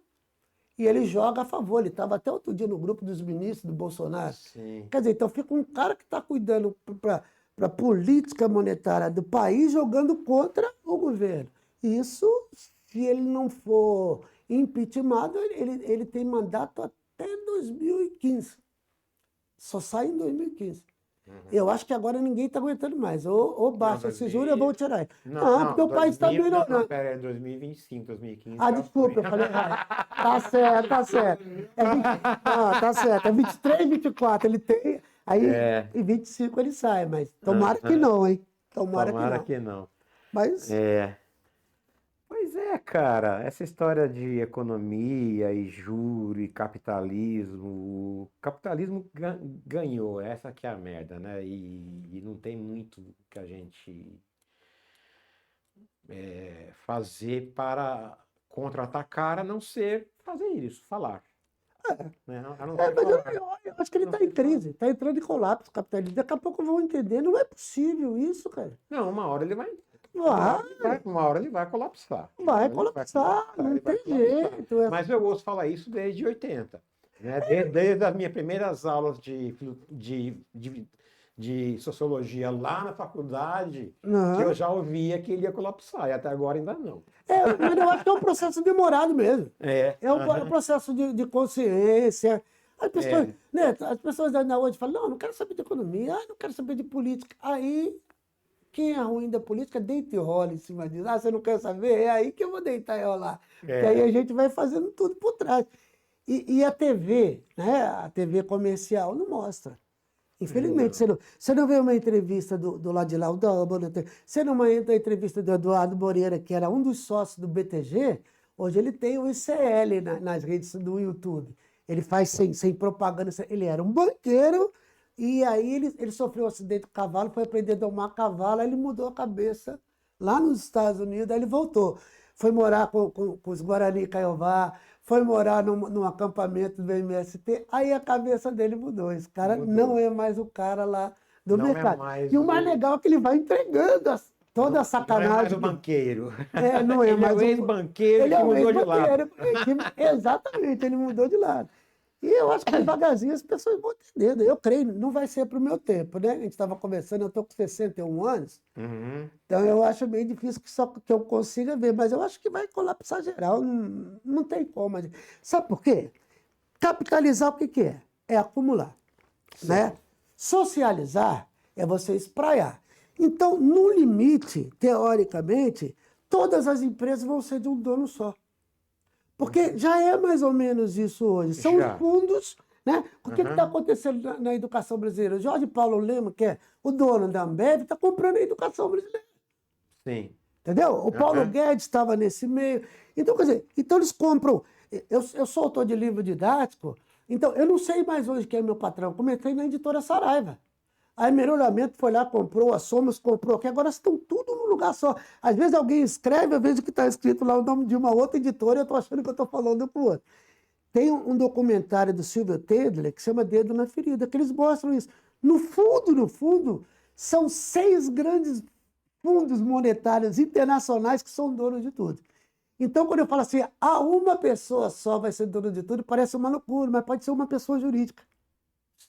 e ele joga a favor. Ele estava até outro dia no grupo dos ministros do Bolsonaro. Sim. Quer dizer, então fica um cara que está cuidando para a política monetária do país jogando contra o governo. Isso, se ele não for impeachmentado, ele tem mandato até 2015. Só sai em 2015. Eu acho que agora ninguém está aguentando mais. Ou baixa esse juro, eu vou tirar ele. Não, porque o país está melhorando. Não, pera, é 2025, 2015. Desculpa, eu falei errado. Tá certo, tá certo. Tá certo. É 23, 24 ele tem, aí em 25 ele sai, mas tomara que não, hein? Tomara que não. Mas... Pois é, cara, essa história de economia e juro e capitalismo, o capitalismo ganhou, essa que é a merda, né? E não tem muito que a gente fazer para contra-atacar, a não ser fazer isso, falar. Né? Mas eu acho que ele está em crise, está entrando em colapso capitalismo. Daqui a pouco vão entender, não é possível isso, cara. Não, uma hora ele vai... Vai. Uma hora ele vai colapsar. Vai colapsar, não tem jeito. Mas eu ouço falar isso desde 80. Né? Desde as minhas primeiras aulas de sociologia lá na faculdade, que eu já ouvia que ele ia colapsar, e até agora ainda não. Mas eu acho que é um processo demorado mesmo. É um processo de consciência. As pessoas na hoje falam, não quero saber de economia, não quero saber de política. Aí... Quem é ruim da política, deita e rola em cima disso. Você não quer saber? É aí que eu vou deitar e rolar. E aí a gente vai fazendo tudo por trás. E a TV, né? A TV comercial não mostra. Infelizmente, você não vê uma entrevista do Ladilau, você não vê uma entrevista do Eduardo Moreira, que era um dos sócios do BTG, hoje ele tem o ICL nas redes do YouTube. Ele faz sem propaganda, ele era um banqueiro. E aí ele sofreu um acidente com cavalo, foi aprender a domar cavalo, aí ele mudou a cabeça lá nos Estados Unidos, aí ele voltou. Foi morar com os Guarani Caiová, foi morar num acampamento do MST, aí a cabeça dele mudou. Esse cara não é mais o cara lá do mercado. E o mais legal é que ele vai entregando toda a sacanagem. Não é mais o banqueiro. Não é mais o ex-banqueiro que mudou de lado. Exatamente, ele mudou de lado. E eu acho que devagarzinho as pessoas vão entendendo. Eu creio, não vai ser para o meu tempo, né? A gente estava conversando, eu estou com 61 anos, então eu acho meio difícil que eu consiga ver, mas eu acho que vai colapsar geral, não tem como. Sabe por quê? Capitalizar o que que é? É acumular, né? Socializar é você espraiar. Então, no limite, teoricamente, todas as empresas vão ser de um dono só. Porque já é mais ou menos isso hoje. São os fundos, né? O que está acontecendo na educação brasileira? O Jorge Paulo Lema, que é o dono da Ambev, está comprando a educação brasileira. Sim. Entendeu? O Paulo Guedes estava nesse meio. Então, quer dizer, então eles compram. Eu sou autor de livro didático, então eu não sei mais hoje quem é meu patrão. Comecei na editora Saraiva. Aí Melhoramento foi lá, comprou, a Somos comprou, que agora estão tudo num lugar só. Às vezes alguém escreve, eu vejo que está escrito lá o nome de uma outra editora e eu estou achando que eu estou falando para o outro. Tem um documentário do Silvio Tedler que se chama Dedo na Ferida, que eles mostram isso. No fundo, são 6 grandes fundos monetários internacionais que são donos de tudo. Então, quando eu falo assim, uma pessoa só vai ser dono de tudo, parece uma loucura, mas pode ser uma pessoa jurídica.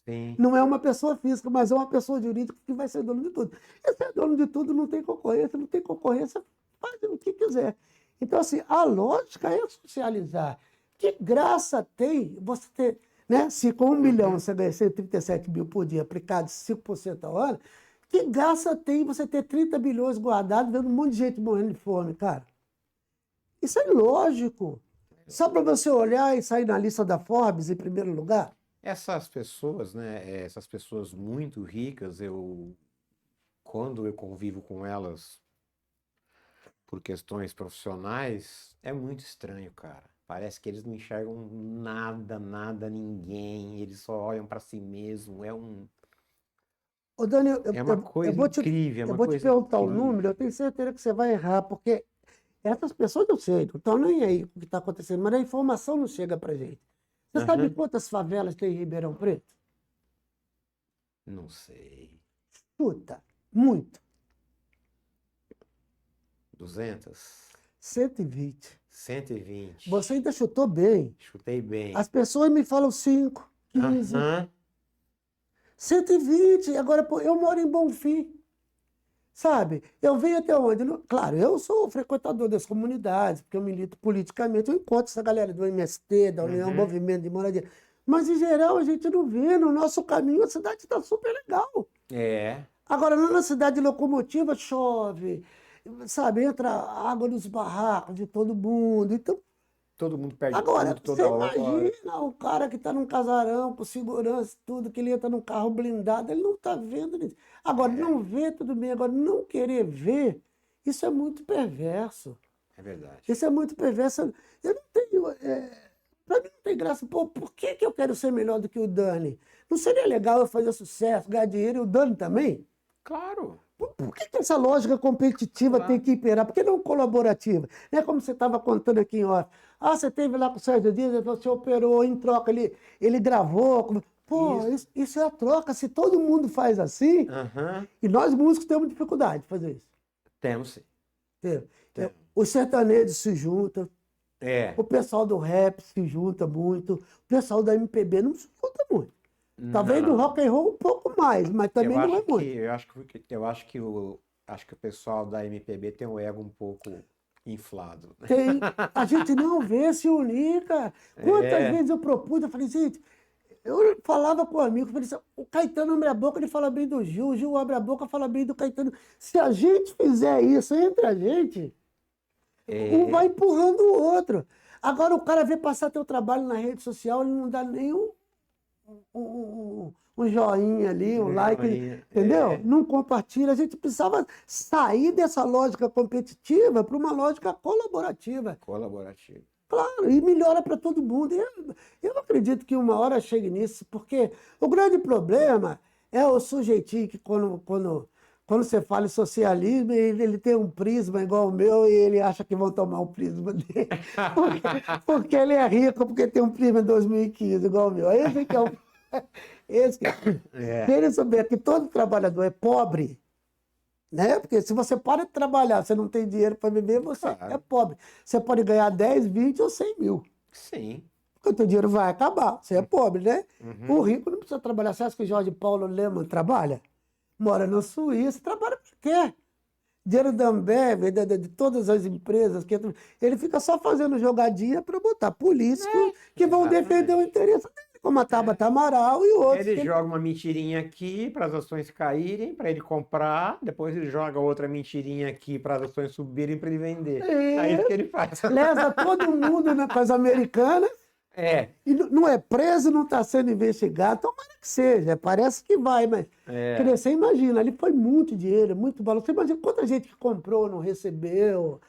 Sim. Não é uma pessoa física, mas é uma pessoa jurídica que vai ser dono de tudo. E se é dono de tudo, não tem concorrência, faz o que quiser. Então, assim, a lógica é socializar. Que graça tem você ter, né? Se com 1 milhão você ganha 137 mil por dia, aplicado 5% ao ano, que graça tem você ter 30 bilhões guardados, vendo um monte de gente morrendo de fome, cara? Isso é lógico. Só para você olhar e sair na lista da Forbes em primeiro lugar. Essas pessoas, né? Essas pessoas muito ricas, quando eu convivo com elas por questões profissionais, é muito estranho, cara. Parece que eles não enxergam nada, ninguém. Eles só olham para si mesmo. Ô, Dani, É uma coisa incrível. Eu vou te perguntar o número, eu tenho certeza que você vai errar, porque essas pessoas eu sei, não estão nem aí com o que está acontecendo, mas a informação não chega para gente. Você sabe quantas favelas tem em Ribeirão Preto? Não sei. Chuta, muito. 200? 120. 120. Você ainda chutou bem. Chutei bem. As pessoas me falam 5, 15. 120. Agora, pô, eu moro em Bonfim. Sabe? Eu venho até onde? Claro, eu sou frequentador das comunidades, porque eu milito politicamente, eu encontro essa galera do MST, da União Movimento de Moradia. Mas, em geral, a gente não vê. No nosso caminho, a cidade está super legal. É. Agora, lá na cidade de Locomotiva, chove, sabe? Entra água nos barracos de todo mundo. Então, todo mundo perde agora, tudo você toda hora. imagina o cara que está num casarão, com segurança, tudo, que ele entra num carro blindado, ele não está vendo isso. Agora, não ver, tudo bem. Agora, não querer ver, isso é muito perverso. É verdade. Isso é muito perverso. Eu não tenho... Para mim não tem graça. Pô, por que eu quero ser melhor do que o Dani? Não seria legal eu fazer sucesso, ganhar dinheiro e o Dani também? Claro. Por que essa lógica competitiva tem que imperar? Por que não colaborativa? Não é como você estava contando aqui em off. Você esteve lá com o Sérgio Dias, você operou, em troca ele gravou. Pô, isso é a troca. Se todo mundo faz assim, e nós músicos temos dificuldade de fazer isso. Temos sim. Os sertanejos se juntam, É. o pessoal do rap se junta muito, o pessoal da MPB não se junta muito. Talvez no rock and roll um pouco mais, mas também não é muito. Acho que o pessoal da MPB tem o ego um pouco inflado. Tem. A gente não vê se unir, cara. Quantas vezes eu propus, eu falei, gente, eu falava com um amigo, eu falei assim, o Caetano abre a boca, ele fala bem do Gil, o Gil abre a boca, fala bem do Caetano. Se a gente fizer isso entre a gente, um vai empurrando o outro. Agora o cara vê passar teu trabalho na rede social, ele não dá nenhum um joinha ali, um like, entendeu? Não compartilha. A gente precisava sair dessa lógica competitiva para uma lógica colaborativa. Colaborativa. Claro, e melhora para todo mundo. Eu acredito que uma hora chegue nisso, porque o grande problema é o sujeitinho que quando você fala em socialismo, ele tem um prisma igual o meu e ele acha que vão tomar o prisma dele. Porque ele é rico, porque tem um prisma em 2015 igual o meu. Esse que é o... Se ele souber que todo trabalhador é pobre, né? Porque se você para de trabalhar, você não tem dinheiro para viver, você é pobre. Você pode ganhar 10, 20 ou 100 mil. Sim. porque o teu dinheiro vai acabar. Você é pobre, né? Uhum. O rico não precisa trabalhar. Você acha que o Jorge Paulo Lemann trabalha? Mora na Suíça, trabalha por quê? Dinheiro da Ambev, de todas as empresas, ele fica só fazendo jogadinha para botar políticos que vão defender o interesse dele, como a Tabata Amaral e outros. Ele joga uma mentirinha aqui para as ações caírem, para ele comprar, depois ele joga outra mentirinha aqui para as ações subirem para ele vender. É isso que ele faz. Lesa todo mundo com as americanas. É. E não é preso, não está sendo investigado, tomara que seja, parece que vai, mas você imagina, ali foi muito dinheiro, muito valor. Você imagina quanta gente que comprou, não recebeu,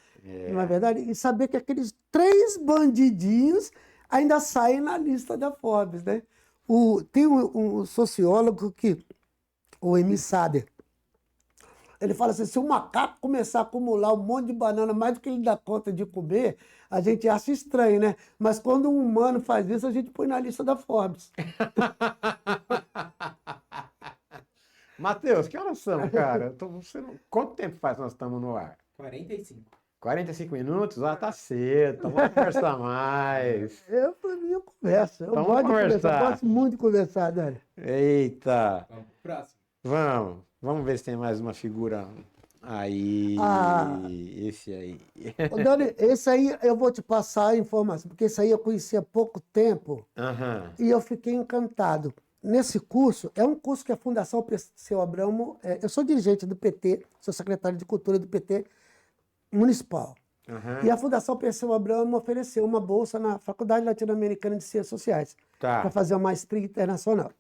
não é verdade? E saber que aqueles 3 bandidinhos ainda saem na lista da Forbes, né? Tem um sociólogo o Emi Sader, ele fala assim, se o macaco começar a acumular um monte de banana, mais do que ele dá conta de comer, a gente acha estranho, né? Mas quando um humano faz isso, a gente põe na lista da Forbes. Matheus, que horas são, cara? Quanto tempo faz que nós estamos no ar? 45. 45 minutos? Ah, tá cedo, então vamos conversar mais. Pra mim, eu converso. Eu Então gosto vamos de conversar, conversar. eu gosto muito de conversar, Dani. Vamos Eita, pro próximo. vamos ver se tem mais uma figura aí, esse aí. Ô, Dani, esse aí eu vou te passar a informação, porque esse aí eu conheci há pouco tempo Aham, e eu fiquei encantado. Nesse curso, é um curso que a Fundação Perseu Abramo, eu sou dirigente do PT, sou secretário de Cultura do PT Municipal. aham, E a Fundação Perseu Abramo ofereceu uma bolsa na Faculdade Latino-Americana de Ciências Sociais para tá, fazer uma maestria internacional.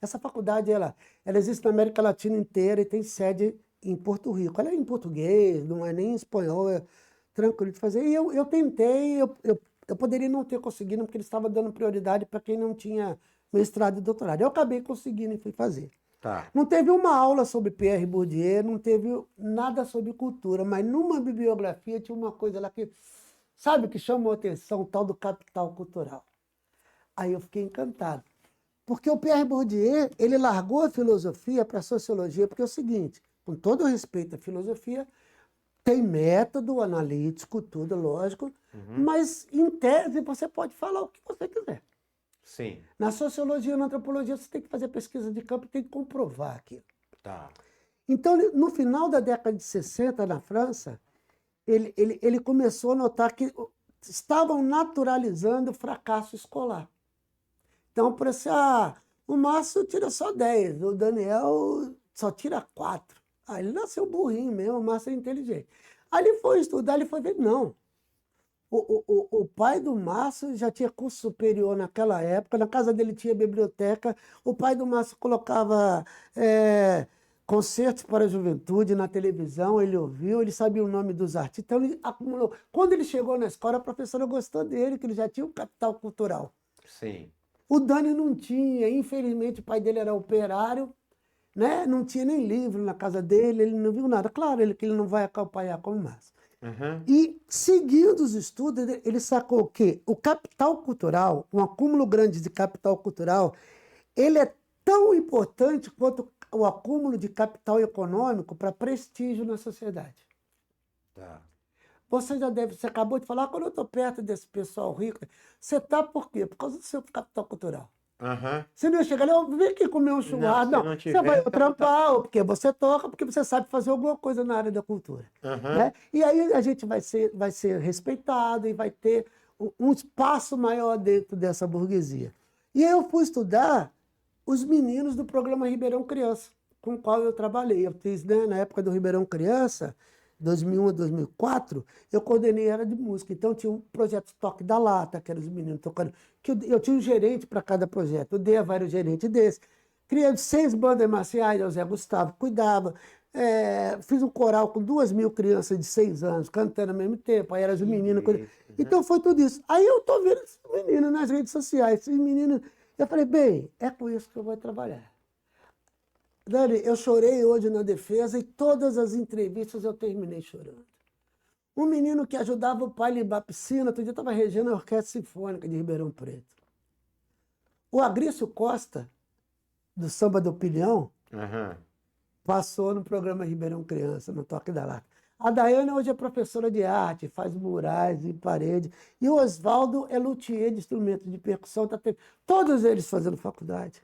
Essa faculdade ela existe na América Latina inteira e tem sede em Porto Rico. Ela é em português, não é nem em espanhol, é tranquilo de fazer. E eu tentei, eu poderia não ter conseguido, porque eles estavam dando prioridade para quem não tinha mestrado e doutorado. Eu acabei conseguindo e fui fazer. tá. Não teve uma aula sobre Pierre Bourdieu, não teve nada sobre cultura, mas numa bibliografia tinha uma coisa lá que, sabe, que chamou a atenção, o tal do capital cultural. Aí eu fiquei encantado. Porque o Pierre Bourdieu, ele largou a filosofia para a sociologia, porque é o seguinte, com todo o respeito à filosofia, tem método analítico, tudo, lógico, mas em tese você pode falar o que você quiser. Sim, Na sociologia, na antropologia, você tem que fazer pesquisa de campo e tem que comprovar aquilo. tá. Então, no final da década de 60, na França, ele começou a notar que estavam naturalizando o fracasso escolar. Então, por isso, o Márcio tira só 10, o Daniel só tira 4. Ele nasceu burrinho mesmo, o Márcio é inteligente. Aí ele foi estudar, ele foi ver, não. O pai do Márcio já tinha curso superior naquela época, na casa dele tinha biblioteca, o pai do Márcio colocava concertos para a juventude na televisão, ele ouviu, ele sabia o nome dos artistas, então ele acumulou. Quando ele chegou na escola, a professora gostou dele, que ele já tinha um capital cultural. Sim. O Dani não tinha, infelizmente o pai dele era operário, né? Não tinha nem livro na casa dele, ele não viu nada. Claro que ele não vai acompanhar como Márcio. Aham, E, seguindo os estudos, ele sacou que o capital cultural, um acúmulo grande de capital cultural, ele é tão importante quanto o acúmulo de capital econômico para prestígio na sociedade. tá. Você acabou de falar, quando eu estou perto desse pessoal rico, você está por quê? Por causa do seu capital cultural. Aham, Você não ia chegar ali, vem aqui comer um churrasco. se Não, não você tiver, vai então trampar, ou porque você toca, porque você sabe fazer alguma coisa na área da cultura. aham, Né? E aí a gente vai ser respeitado e vai ter um espaço maior dentro dessa burguesia. E aí eu fui estudar os meninos do programa Ribeirão Criança, com o qual eu trabalhei. Eu fiz, né, na época do Ribeirão Criança, 2001 a 2004, eu coordenei a área de música. Então tinha um projeto Toque da Lata, que eram os meninos tocando, que eu tinha um gerente para cada projeto. O Deva era o gerente desse. Criei 6 bandas marciais, o Zé Gustavo cuidava. Fiz um coral com 2.000 crianças de 6 anos, cantando ao mesmo tempo. Aí eram os meninos. Então foi tudo isso. Aí eu tô vendo esses meninos nas redes sociais, esses meninos. Eu falei, bem, é com isso que eu vou trabalhar. Dani, eu chorei hoje na defesa e todas as entrevistas eu terminei chorando. Um menino que ajudava o pai a limpar a piscina, outro dia estava regendo a Orquestra Sinfônica de Ribeirão Preto. O Agrício Costa, do Samba do Pilhão, aham. passou no programa Ribeirão Criança, no Toque da Lata. A Daiane hoje é professora de arte, faz murais em parede. E o Oswaldo é luthier de instrumentos de percussão. Todos eles fazendo faculdade.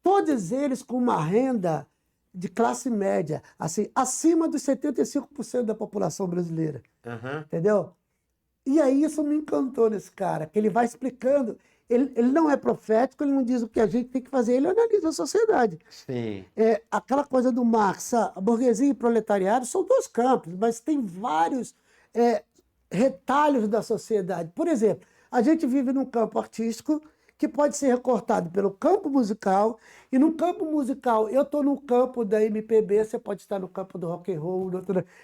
Todos eles com uma renda de classe média, assim, acima dos 75% da população brasileira. Aham. Entendeu? E aí isso me encantou nesse cara, que ele vai explicando. Ele não é profético, ele não diz o que a gente tem que fazer, ele analisa a sociedade. Sim. Aquela coisa do Marx, a burguesia e o proletariado são dois campos, mas tem vários retalhos da sociedade. Por exemplo, a gente vive num campo artístico que pode ser recortado pelo campo musical, e no campo musical, eu estou no campo da MPB, você pode estar no campo do rock and roll,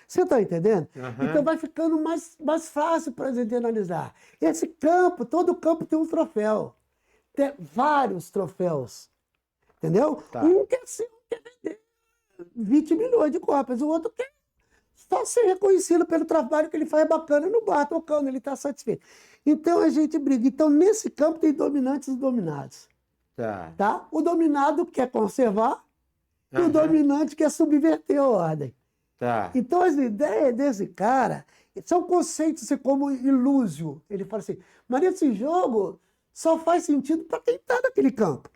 você está entendendo? Aham. Então vai ficando mais fácil para a gente analisar. Esse campo, todo campo tem um troféu, tem vários troféus, entendeu? Tá. Um quer vender 20 milhões de cópias, o outro quer só ser reconhecido pelo trabalho que ele faz bacana no bar, tocando, ele está satisfeito. Então a gente briga. Então, nesse campo tem dominantes e dominados. Tá. Tá? O dominado quer conservar e o Aham. dominante quer subverter a ordem. Tá. Então, as ideias desse cara são conceitos assim, como ilúzio. Ele fala assim, mas esse jogo só faz sentido para quem está naquele campo.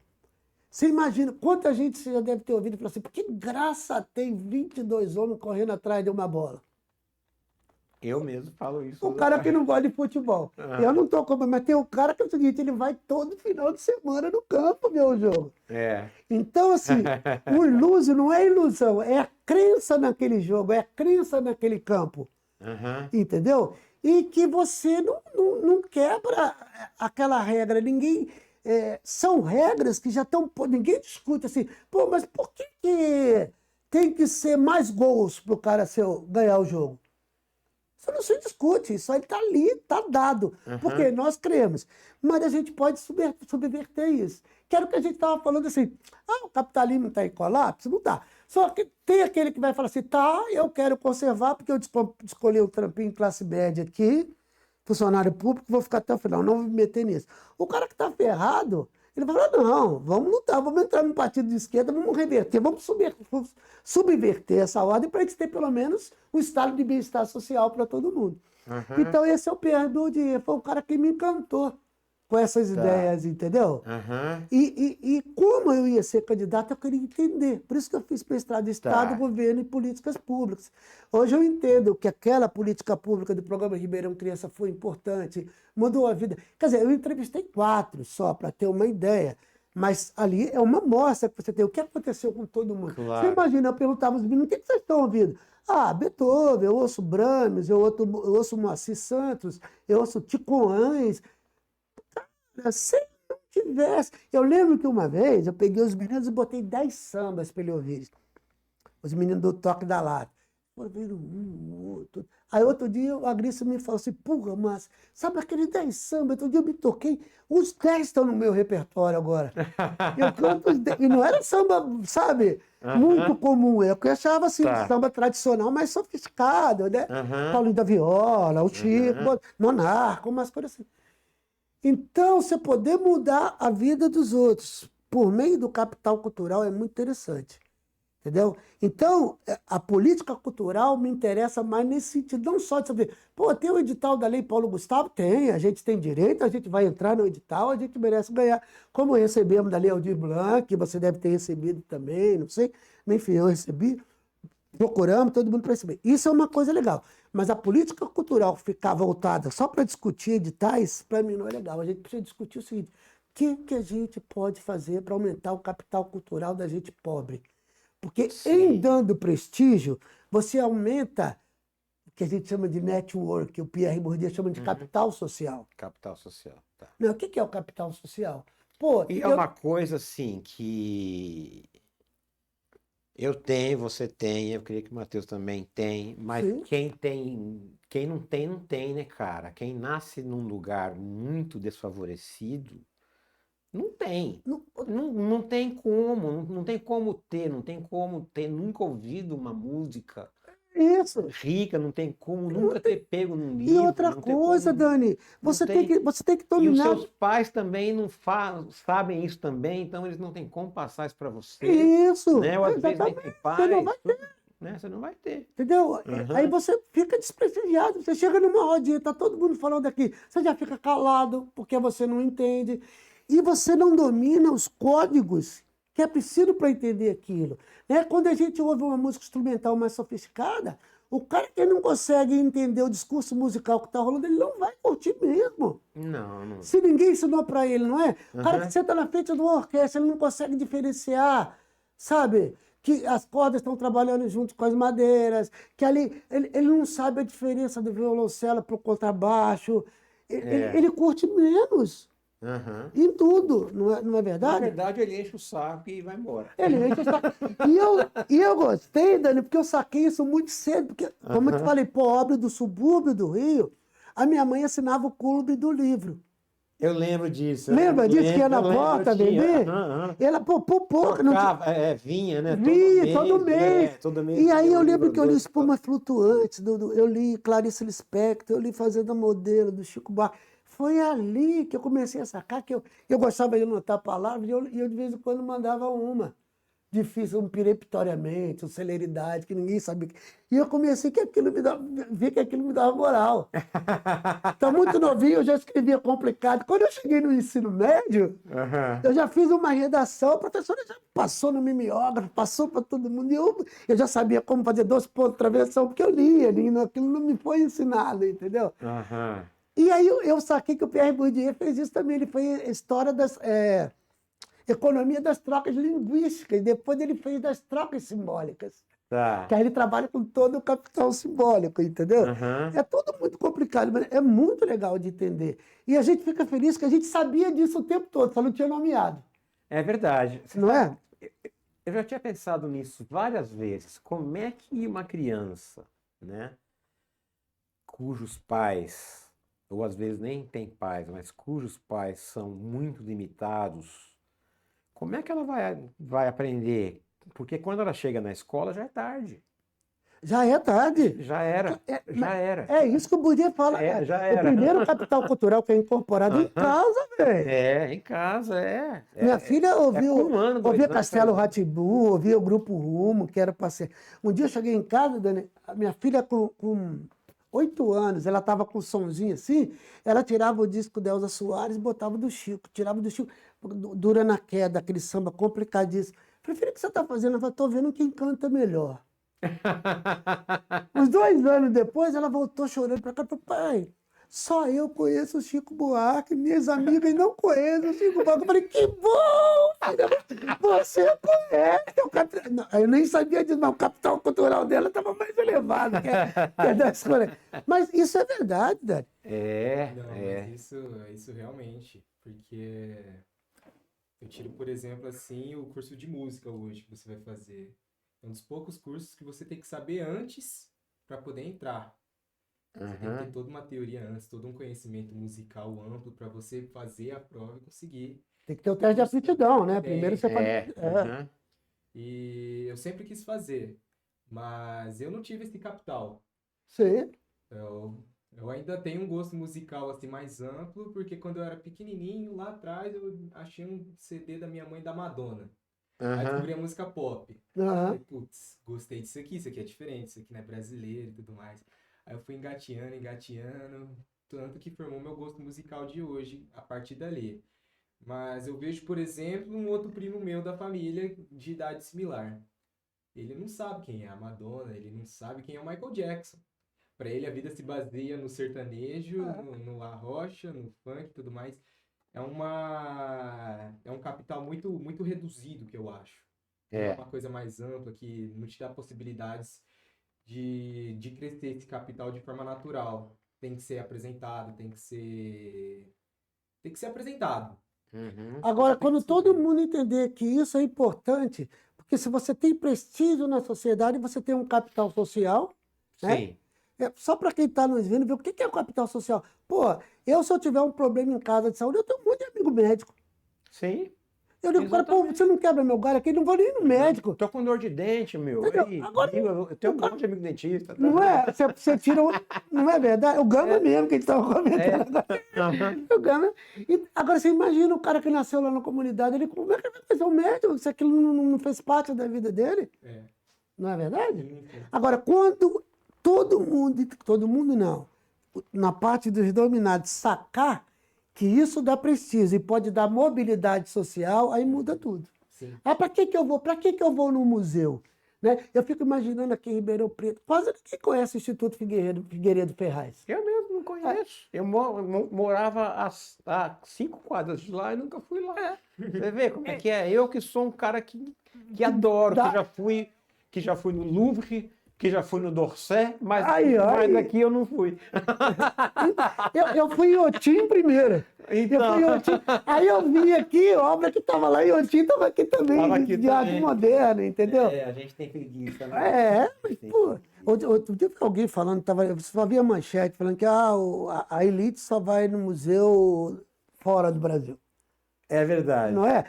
Você imagina quanta gente você já deve ter ouvido e falar assim, por que graça tem 22 homens correndo atrás de uma bola? Eu mesmo falo isso. O cara que não gosta de futebol. Ah. Eu não estou como, mas tem um cara que é o seguinte, ele vai todo final de semana no campo ver o jogo. É. Então, assim, o iluso não é ilusão, é a crença naquele jogo, é a crença naquele campo. Aham. Entendeu? E que você não quebra aquela regra. Ninguém. São regras que já estão. Ninguém discute assim, pô, mas por que tem que ser mais gols para o cara ganhar o jogo? Isso não se discute, isso aí está ali, está dado. Aham. Porque nós cremos. Mas a gente pode subverter isso. Que era o que a gente estava falando assim, o capitalismo está em colapso? Não está. Só que tem aquele que vai falar assim, tá, eu quero conservar porque eu escolhi o trampinho classe média aqui, funcionário público, vou ficar até o final, não vou me meter nisso. O cara que está ferrado, ele vai falar, não, vamos lutar, vamos entrar num partido de esquerda, vamos reverter, vamos subverter essa ordem para a gente ter pelo menos um estado de bem-estar social para todo mundo. Aham. Então esse é o Pierre Dias, foi o cara que me encantou com essas ideias, entendeu? Aham. E como eu ia ser candidato, eu queria entender. Por isso que eu fiz mestrado de Estado, Tá. Governo e Políticas Públicas. Hoje eu entendo que aquela política pública do programa Ribeirão Criança foi importante, mudou a vida. Quer dizer, eu entrevistei 4 só, para ter uma ideia. Mas ali é uma amostra que você tem. O que aconteceu com todo mundo? Claro. Você imagina, eu perguntava aos meninos, o que vocês estão ouvindo? Beethoven, eu ouço Brahms, eu ouço Moacir Santos, eu ouço Tico Ães. Se não tivesse. Eu lembro que uma vez eu peguei os meninos e botei 10 sambas para eles ouvirem. Os meninos do Toque da Lata. Ouviram outro. Aí outro dia a Grícia me falou assim, porra, mas sabe aqueles 10 sambas? Outro dia eu me toquei, os 10 estão no meu repertório agora. Eu canto os 10. E não era samba, sabe, muito comum. Eu achava assim, Tá. samba tradicional, mais sofisticado, né? Aham. Paulinho da Viola, o Chico, Monarca, umas coisas assim. Então, você poder mudar a vida dos outros por meio do capital cultural é muito interessante. Entendeu? Então, a política cultural me interessa mais nesse sentido, não só de saber, pô, tem o edital da Lei Paulo Gustavo? Tem, a gente tem direito, a gente vai entrar no edital, a gente merece ganhar, como recebemos da Lei Aldir Blanc, que você deve ter recebido também, não sei, enfim, eu recebi, procuramos, todo mundo para receber. Isso é uma coisa legal, mas a política cultural ficar voltada só para discutir editais, para mim não é legal, a gente precisa discutir o seguinte, o que a gente pode fazer para aumentar o capital cultural da gente pobre? Porque em dando prestígio, você aumenta o que a gente chama de network, o Pierre Bourdieu chama de capital social. Capital social. Tá. Não, o que é o capital social? Pô, E é uma coisa assim que eu tenho, você tem, eu queria que o Matheus também tem, mas Sim. quem não tem, né, cara? Quem nasce num lugar muito desfavorecido, não tem. Não tem como, não tem como ter nunca ouvido uma música Isso. rica, não tem como nunca ter pego num E livro. outra não tem coisa, como- Dani, você tem. tem que E os dominar. seus pais também não sabem isso também, então eles não têm como passar isso para você. Isso. Né? Ou às vezes nem Exatamente. tem Você não pais, vai tudo, né? Você não vai ter. Entendeu? Uhum. Aí você fica desprestigiado. Você chega numa rodinha, tá todo mundo falando aqui. Você já fica calado, porque você não entende. E você não domina os códigos que é preciso para entender aquilo. Né? Quando a gente ouve uma música instrumental mais sofisticada, o cara que não consegue entender o discurso musical que está rolando, ele não vai curtir mesmo. Não. Se ninguém ensinou para ele, não é? O cara que senta na frente de uma orquestra, ele não consegue diferenciar, sabe? Que as cordas estão trabalhando junto com as madeiras, que ali ele não sabe a diferença do violoncelo para o contrabaixo. Ele curte menos. Uhum. Em tudo, não é Na verdade? verdade, ele enche o saco e vai embora. Ele enche o saco. E eu gostei, Dani, porque eu saquei isso muito cedo. Porque, como eu te falei, pobre do subúrbio do Rio, a minha mãe assinava o clube do livro. Eu lembro disso. Lembra disso que ia na porta vender? Ela pouco. Vinha, né? Vinha, todo mês. Todo mês. E aí eu lembro que eu li Espumas Flutuantes, eu li Clarice Lispector, eu li Fazenda Modelo, do Chico Buarque. Foi ali que eu comecei a sacar que eu gostava de anotar palavras e eu de vez em quando mandava uma. Difícil, um peremptoriamente, uma celeridade, que ninguém sabia. E eu comecei vi que aquilo me dava moral. Tá muito novinho, eu já escrevia complicado. Quando eu cheguei no ensino médio, eu já fiz uma redação, a professora já passou no mimeógrafo, passou para todo mundo. E eu já sabia como fazer 2 pontos de travessão, porque eu lia, aquilo não me foi ensinado, entendeu? E aí eu saquei que o Pierre Bourdieu fez isso também. Ele fez a história das economia das trocas linguísticas. E depois ele fez das trocas simbólicas. Tá. Que aí ele trabalha com todo o capital simbólico, entendeu? É tudo muito complicado, mas é muito legal de entender. E a gente fica feliz que a gente sabia disso o tempo todo, só não tinha nomeado. É verdade. Não é? Eu já tinha pensado nisso várias vezes. Como é que uma criança, né, cujos pais, ou às vezes nem tem pais, mas cujos pais são muito limitados, como é que ela vai aprender? Porque quando ela chega na escola já é tarde. Já é tarde. Já era. É isso que o Bourdieu fala. Já era. O primeiro capital cultural que é incorporado em casa, velho. Em casa. Minha filha ouvia Castelo Rá-Tim-Bum, ouvia o Grupo Rumo, que era para ser. Um dia eu cheguei em casa, Dani, a minha filha com 8 anos, ela estava com um sonzinho assim, ela tirava o disco da Elza Soares e botava do Chico, tirava do Chico, Dura na Queda, aquele samba complicadíssimo. Falei, filha, o que você está fazendo? Ela falou, estou vendo quem canta melhor. Uns 2 anos depois, ela voltou chorando para cá e falou, pai, só eu conheço o Chico Buarque, minhas amigas não conhecem o Chico Buarque. Eu falei, que bom, filha, você conhece o capital. Não, eu nem sabia disso, mas o capital cultural dela estava mais elevado que a da escola. Mas isso é verdade, Dani. Mas isso realmente, porque eu tiro, por exemplo, assim, o curso de música hoje que você vai fazer. É um dos poucos cursos que você tem que saber antes para poder entrar. Você tem que ter toda uma teoria antes, todo um conhecimento musical amplo para você fazer a prova e conseguir. Tem que ter o teste de aptidão, né? Primeiro você faz. E eu sempre quis fazer, mas eu não tive esse capital. Sim. Eu ainda tenho um gosto musical assim mais amplo, porque quando eu era pequenininho, lá atrás, eu achei um CD da minha mãe da Madonna. Aí descobri a música pop. Falei, putz, gostei disso aqui é diferente, isso aqui não é brasileiro e tudo mais. Aí eu fui engateando, tanto que formou meu gosto musical de hoje, a partir dali. Mas eu vejo, por exemplo, um outro primo meu da família, de idade similar. Ele não sabe quem é a Madonna, ele não sabe quem é o Michael Jackson. Para ele, a vida se baseia no sertanejo, no arrocha, no funk e tudo mais. É um capital muito, muito reduzido, que eu acho. É uma coisa mais ampla, que não te dá possibilidades de crescer esse capital de forma natural. Tem que ser apresentado, tem que ser apresentado. Agora, quando todo mundo entender que isso é importante, porque se você tem prestígio na sociedade, você tem um capital social, né? Sim. Só para quem está nos vendo ver o que é o capital social. Pô, se eu tiver um problema em casa de saúde, eu tenho um monte de amigo médico. Sim. Eu digo, cara, pô, você não quebra meu galho aqui, não vou nem no médico. Tô com dor de dente, meu. Agora, eu tenho um monte de amigo dentista. Tá? Não é? Você tira não é verdade? O Gama mesmo que a gente estava comentando. O Gama. Agora, você imagina o cara que nasceu lá na comunidade, como é que ele vai fazer um médico se aquilo não fez parte da vida dele? Não é verdade? Agora, quando todo mundo não, na parte dos dominados, sacar que isso dá prestígio e pode dar mobilidade social, aí muda tudo. Sim. Ah, para que eu vou? Para que eu vou no museu? Né? Eu fico imaginando aqui em Ribeirão Preto, quase ninguém conhece o Instituto Figueiredo Ferraz. Eu mesmo não conheço. Eu morava a 5 quadras de lá e nunca fui lá. Você vê como é que é? Eu que sou um cara que adoro, que já fui no Louvre, que já fui no Dorset, mas aqui eu não fui. Eu fui em Otim primeiro. Então. Eu fui em Otim. Aí eu vi aqui, obra que estava lá em Otim, estava aqui também, de arte moderna, entendeu? A gente tem preguiça, né? Mas, pô, outro dia alguém falando, só havia manchete falando que a elite só vai no museu fora do Brasil. É verdade. Não é?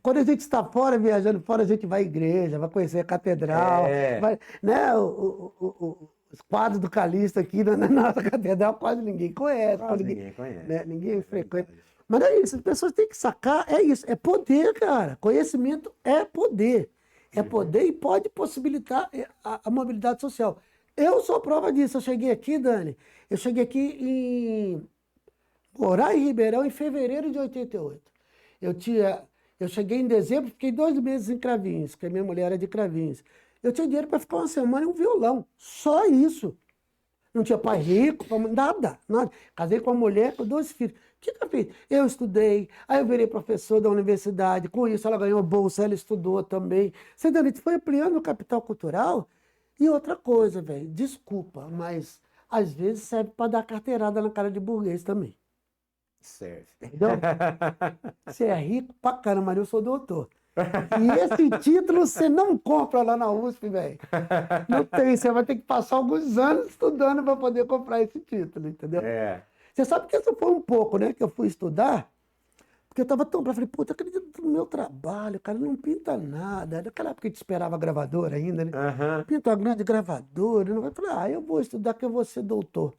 Quando a gente está fora, viajando fora, a gente vai à igreja, vai conhecer a catedral, vai, né? Os quadros do Calixto aqui na nossa catedral quase ninguém conhece. Ninguém conhece. Né? Ninguém frequenta. Mas é isso, as pessoas têm que sacar, é isso, é poder, cara. Conhecimento é poder. É poder e pode possibilitar a mobilidade social. Eu sou prova disso. Eu cheguei aqui, Dani, morar em Ribeirão em fevereiro de 88. Eu cheguei em dezembro, fiquei 2 meses em Cravinhos, porque minha mulher era de Cravinhos. Eu tinha dinheiro para ficar uma semana em um violão. Só isso. Não tinha pai rico, nada. Casei com uma mulher com 2 filhos. O que eu fiz? Eu estudei, aí eu virei professor da universidade. Com isso, ela ganhou bolsa, ela estudou também. Você entendeu? Foi ampliando o capital cultural. E outra coisa, velho, desculpa, mas às vezes serve para dar carteirada na cara de burguês também. Certo. Entendeu? Você é rico pra caramba, mas eu sou doutor. E esse título você não compra lá na USP, velho. Não tem, você vai ter que passar alguns anos estudando para poder comprar esse título, entendeu? Você sabe que isso foi um pouco, né, que eu fui estudar, porque eu estava tão bravo, falei, puta, acredito no meu trabalho, cara, não pinta nada. Naquela época a gente esperava gravadora ainda, né? Pinta uma grande gravadora. Eu falei, eu vou estudar que eu vou ser doutor.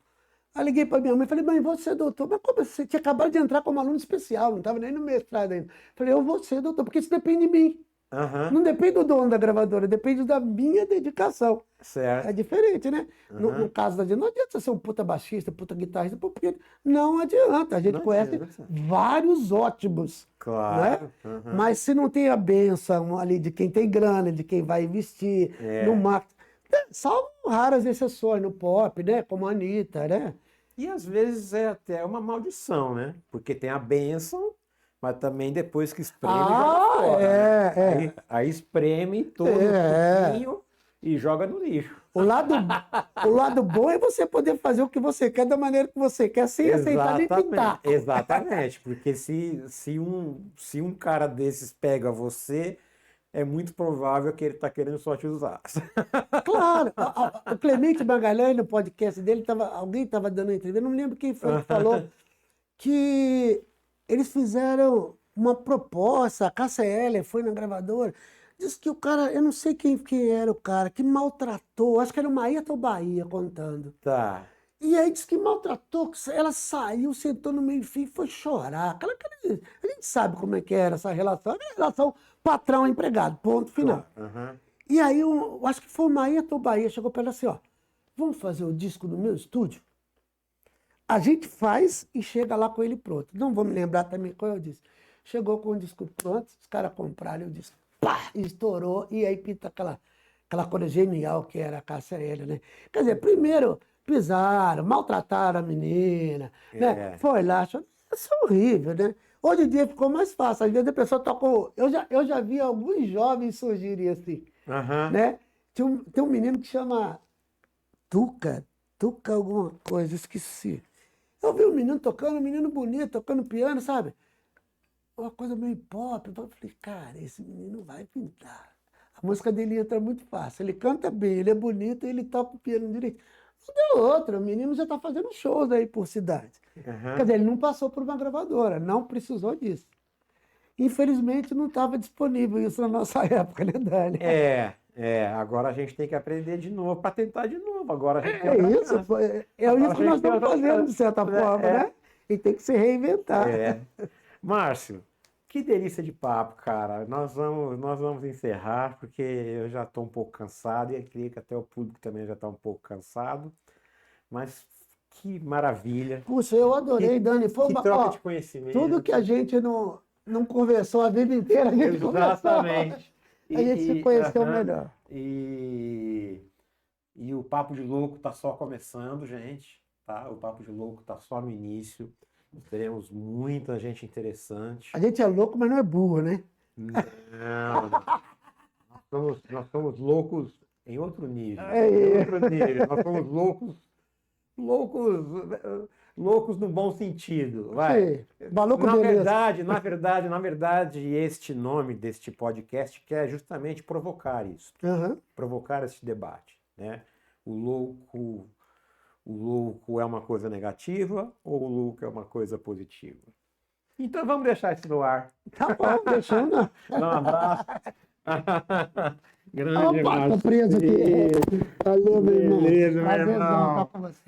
Aí liguei para minha mãe e falei, mãe, vou ser doutor. Mas como você tinha acabado de entrar como aluno especial, não estava nem no mestrado ainda. Falei, eu vou ser doutor, porque isso depende de mim. Não depende do dono da gravadora, depende da minha dedicação. Certo. É diferente, né? No caso da gente, não adianta você ser um puta baixista, puta guitarrista, porque não adianta. A gente Não conhece adianta. vários ótimos. Claro. Né? Mas se não tem a bênção ali de quem tem grana, de quem vai investir no marketing, salvo raras exceções no pop, né? Como a Anitta, né? E às vezes é até uma maldição, né? Porque tem a bênção, mas também depois que espreme, joga fora. Aí espreme todo um pouquinho e joga no lixo. O lado bom é você poder fazer o que você quer da maneira que você quer, sem aceitar nem pintar. Exatamente, porque se um cara desses pega você, é muito provável que ele está querendo só te usar. Claro. O Clemente Magalhães, no podcast dele, alguém estava dando uma entrevista, não me lembro quem foi que falou, que eles fizeram uma proposta, a Cássia Eller foi na gravadora, disse que o cara, eu não sei quem era o cara, que maltratou, acho que era o Maíta ou Bahia contando. Tá. E aí disse que maltratou, que ela saiu, sentou no meio-fio e foi chorar. A gente sabe como é que era essa relação. Era relação patrão-empregado, ponto final. E aí, eu acho que foi o Maíta ou Bahia, chegou para ela assim, vamos fazer o disco no meu estúdio? A gente faz e chega lá com ele pronto. Não vou me lembrar também qual eu disse. Chegou com o disco pronto, os caras compraram o disco, pá, estourou, e aí pinta aquela coisa genial que era a Cássia Eller, né? Quer dizer, primeiro pisaram, maltrataram a menina, né? Foi lá, achou, isso é horrível, né? Hoje em dia ficou mais fácil, às vezes a pessoa toca... Eu já vi alguns jovens surgirem assim, né? Tem um menino que chama Tuca alguma coisa, esqueci. Eu vi um menino tocando, um menino bonito, tocando piano, sabe? Uma coisa meio pop. Eu falei, cara, esse menino vai pintar. A música dele entra muito fácil. Ele canta bem, ele é bonito e ele toca o piano direito. Não deu outra, o menino já está fazendo shows aí por cidade. Quer dizer, ele não passou por uma gravadora, não precisou disso. Infelizmente não estava disponível isso na nossa época, né, Dani? Agora a gente tem que aprender de novo para tentar de novo. Agora a gente isso que nós estamos fazendo, de certa forma, né? E tem que se reinventar. Márcio, Que delícia de papo, cara. Nós vamos encerrar, porque eu já estou um pouco cansado e eu creio que até o público também já está um pouco cansado. Mas que maravilha. Puxa, eu adorei, Dani. Foi Que uma, troca ó, de conhecimento. tudo que a gente não conversou a vida inteira, a gente conversou. Exatamente. A gente se conheceu melhor. E o Papo de Louco está só começando, gente. Tá? O Papo de Louco está só no início. Teremos muita gente interessante. A gente é louco, mas não é burro, né? Não. Nós somos loucos em outro nível. É. Em outro nível. Nós somos loucos no bom sentido. Vai. Sim. Maluco, beleza. Na verdade, este nome deste podcast quer justamente provocar isso, Aham. provocar esse debate, né? O louco é uma coisa negativa ou o louco é uma coisa positiva? Então vamos deixar isso no ar. Tá bom, deixando. Dá um abraço. Grande Opa, tô Márcio. preso aqui. Valeu, meu irmão. Beleza, meu Prazerzão irmão. estar com você.